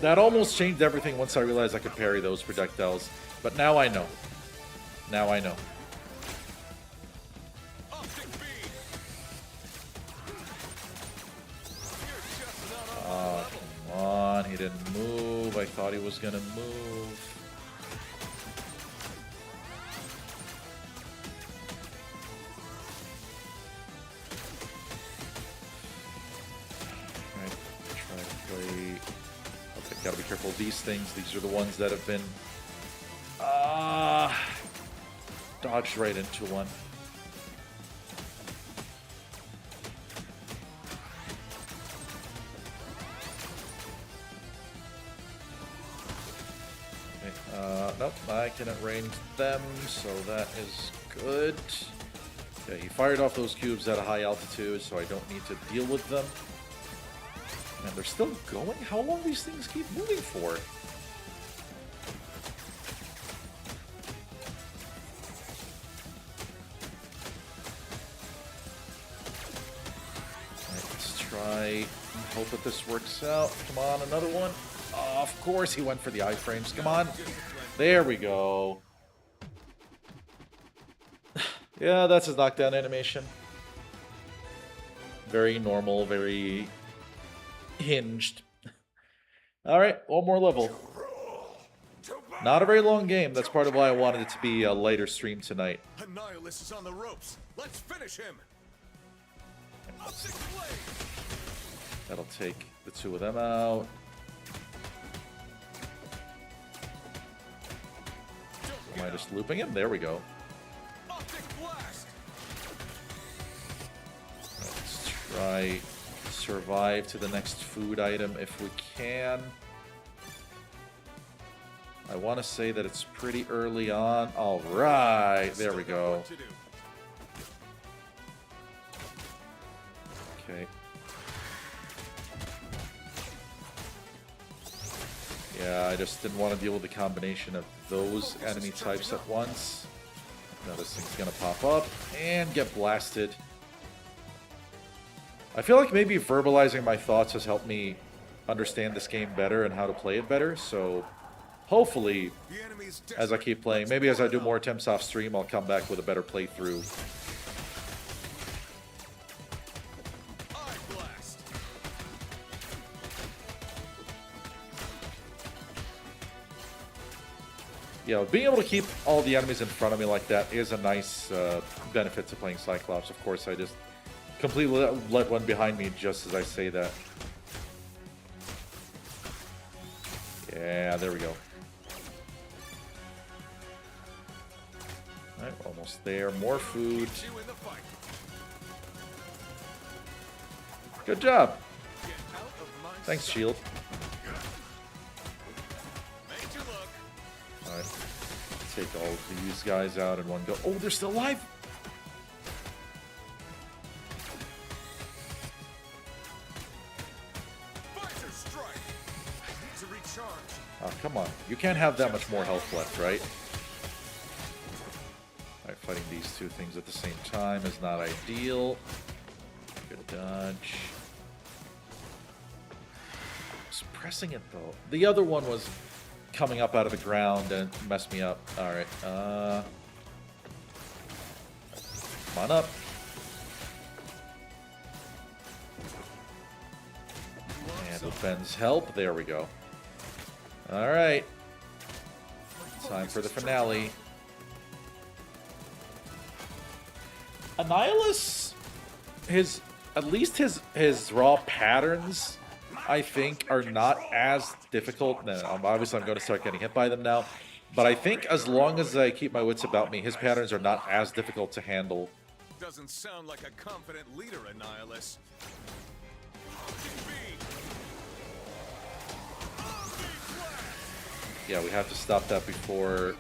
that almost changed everything once I realized I could parry those projectiles. But now I know. Now I know. Oh, come on. He didn't move. I thought he was going to move. Gotta be careful of these things. These are the ones that have been dodged right into one. Okay, nope, I cannot range them, so that is good. Okay, he fired off those cubes at a high altitude, so I don't need to deal with them. And they're still going? How long these things keep moving for? Alright, let's try and hope that this works out. Come on, another one. Oh, of course he went for the iframes. Come on. There we go. Yeah, that's his knockdown animation. Very normal, very hinged. Alright, one more level. Not a very long game. That's part of why I wanted it to be a lighter stream tonight. Annihilus is on the ropes. Let's finish him. That'll take the two of them out. Am I just looping him? There we go. Let's try survive to the next food item if we can. I want to say that it's pretty early on. All right, there we go. Okay. Yeah, I just didn't want to deal with the combination of those enemy types at once. Now this thing's gonna pop up and get blasted. I feel like maybe verbalizing my thoughts has helped me understand this game better and how to play it better, so hopefully, as I keep playing, maybe as I do more attempts off stream, I'll come back with a better playthrough. Yeah, being able to keep all the enemies in front of me like that is a nice benefit to playing Cyclops. Of course, I just completely let one behind me just as I say that. Yeah, there we go. Alright, almost there. More food. Good job. Thanks, Shield. Alright. Take all of these guys out in one go. Oh, they're still alive! Oh, come on. You can't have that much more health left, right? Alright, fighting these two things at the same time is not ideal. Good dodge. Just pressing it, though. The other one was coming up out of the ground and messed me up. Alright, come on up. And with Ben's help, there we go. Alright. Time for the finale. Annihilus, at least his raw patterns, I think, are not as difficult. Now, obviously, I'm going to start getting hit by them now. But I think as long as I keep my wits about me, his patterns are not as difficult to handle. Doesn't sound like a confident leader, Annihilus. Yeah, we have to stop that before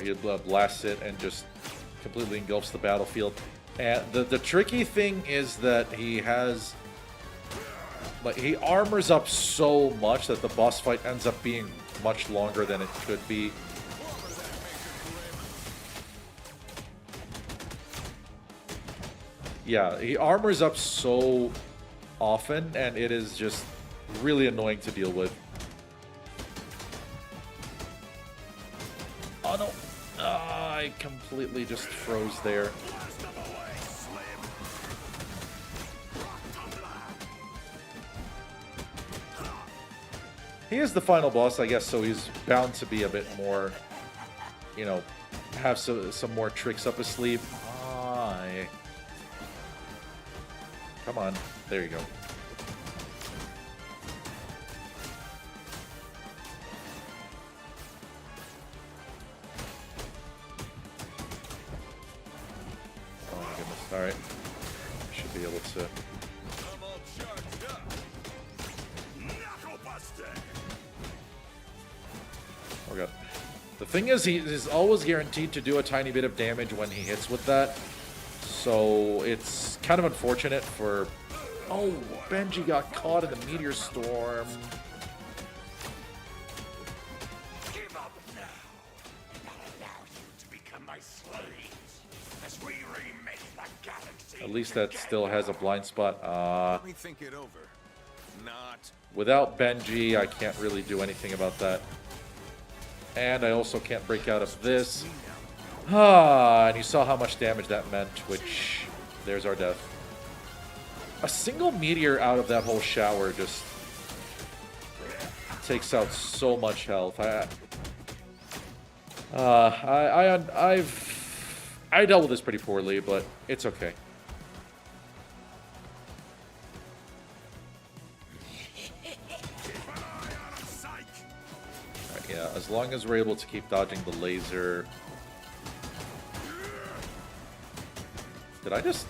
he blasts it and just completely engulfs the battlefield. And the tricky thing is that he has, like, he armors up so much that the boss fight ends up being much longer than it could be. Yeah, he armors up so often, and it is just really annoying to deal with. Oh no! I completely just froze there. He is the final boss, I guess, so he's bound to be a bit more, you know, have some more tricks up his sleeve. Come on. There you go. Oh my goodness. Alright. Should be able to... Oh god. The thing is, he's always guaranteed to do a tiny bit of damage when he hits with that. So it's kind of unfortunate for... Oh, Benji got caught in the meteor storm. Give up now. I'll allow you to become my slaves as we remake the galaxy. At least that still has a blind spot. Let me think it over. Not. Without Benji, I can't really do anything about that. And I also can't break out of this. And you saw how much damage that meant, which... There's our death. A single meteor out of that whole shower just... takes out so much health. I dealt with this pretty poorly, but it's okay. Right, yeah, as long as we're able to keep dodging the laser. Did I just...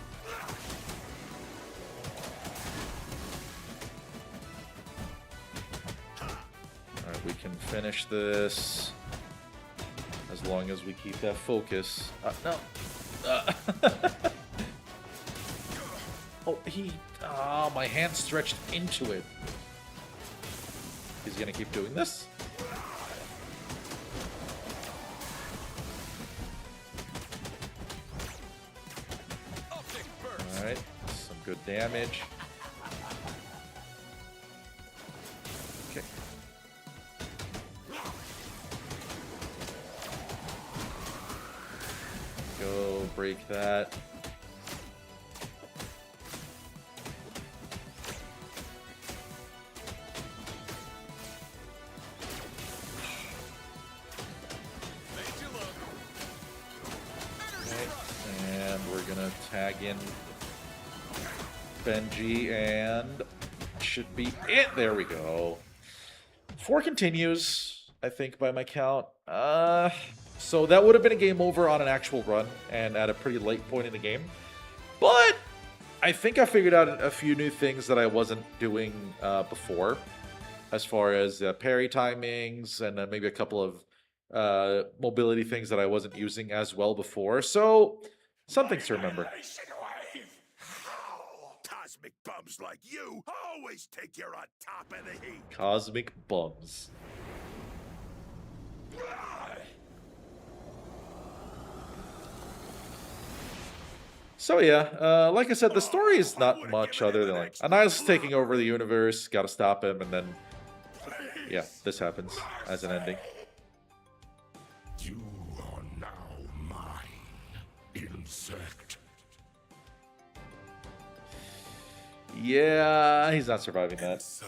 Alright, we can finish this. As long as we keep that focus. No. Oh, he... Oh, my hand stretched into it. He's gonna keep doing this. Alright, some good damage. Okay. Go break that. Okay, and we're gonna tag in Benji, and should be it. There we go. 4 continues, I think, by my count. So that would have been a game over on an actual run and at a pretty late point in the game. But I think I figured out a few new things that I wasn't doing before, as far as parry timings and maybe a couple of mobility things that I wasn't using as well before. So some things to remember. Cosmic bums like you always think you're on top of the heap. Cosmic bums. So yeah, like I said, the story is not much other than like Annihilus taking over the universe, gotta stop him, and then yeah, this happens as an ending. You are now mine, insect. Yeah, he's not surviving that. So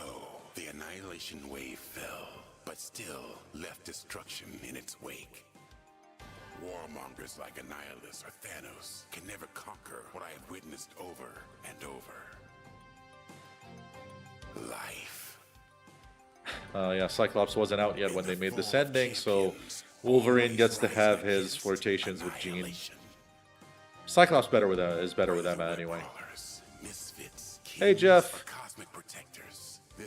the annihilation wave fell, but still left destruction in its wake. Warmongers like Annihilus or Thanos can never conquer what I have witnessed over and over. Life. Yeah, Cyclops wasn't out yet when they made this ending, so Wolverine gets to have his flirtations with Jean. Cyclops is better with Emma anyway. Hey Jeff.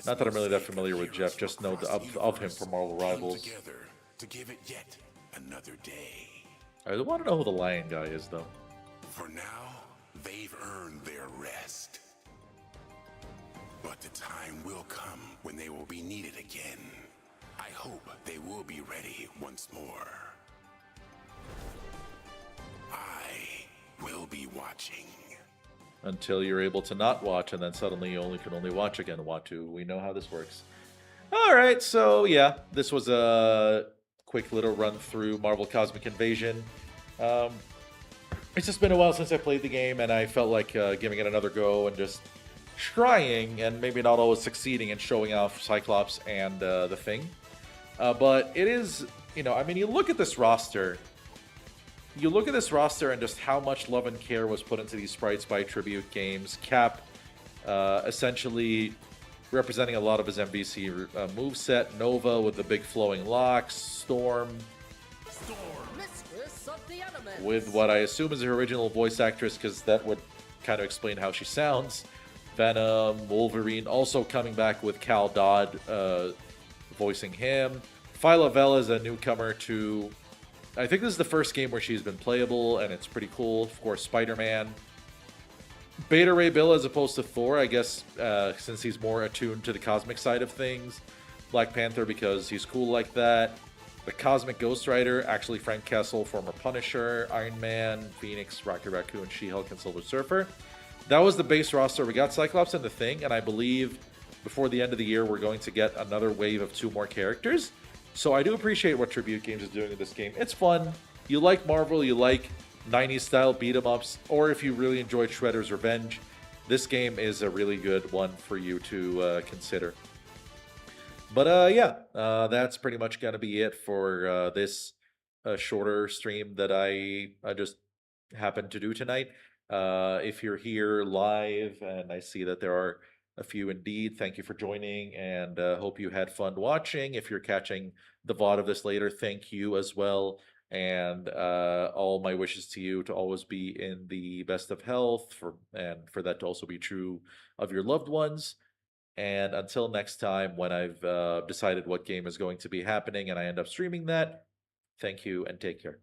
Not that I'm really that familiar with Jeff, just know of him from Marvel Rivals. To give it yet another day. I want to know who the lion guy is, though. For now, they've earned their rest. But the time will come when they will be needed again. I hope they will be ready once more. I will be watching. Until you're able to not watch, and then suddenly you can only watch again. Watu, we know how this works. All right, so yeah, this was a quick little run through Marvel Cosmic Invasion. It's just been a while since I played the game, and I felt like giving it another go and just trying, and maybe not always succeeding in showing off Cyclops and the Thing. But it is, I mean, you look at this roster. You look at this roster and just how much love and care was put into these sprites by Tribute Games. Cap, essentially representing a lot of his MVC moveset. Nova with the big flowing locks. Storm. With what I assume is her original voice actress, because that would kind of explain how she sounds. Venom, Wolverine, also coming back with Cal Dodd voicing him. Phyla Vela is a newcomer to... I think this is the first game where she's been playable, and it's pretty cool. Of course, Spider-Man. Beta Ray Bill as opposed to Thor, I guess, since he's more attuned to the cosmic side of things. Black Panther because he's cool like that. The Cosmic Ghost Rider, actually Frank Castle, former Punisher, Iron Man, Phoenix, Rocket Raccoon, She-Hulk, and Silver Surfer. That was the base roster. We got Cyclops and the Thing, and I believe before the end of the year we're going to get another wave of 2 more characters. So I do appreciate what Tribute Games is doing in this game. It's fun. you like Marvel, you like 90s style beat 'em ups, or if you really enjoyed Shredder's Revenge, this game is a really good one for you to consider. But yeah, that's pretty much gonna be it for this shorter stream that I just happened to do tonight. If you're here live, and I see that there are a few indeed, thank you for joining, and hope you had fun watching. If you're catching the VOD of this later, thank you as well. And all my wishes to you to always be in the best of health, and for that to also be true of your loved ones. And until next time, when I've decided what game is going to be happening and I end up streaming that, thank you and take care.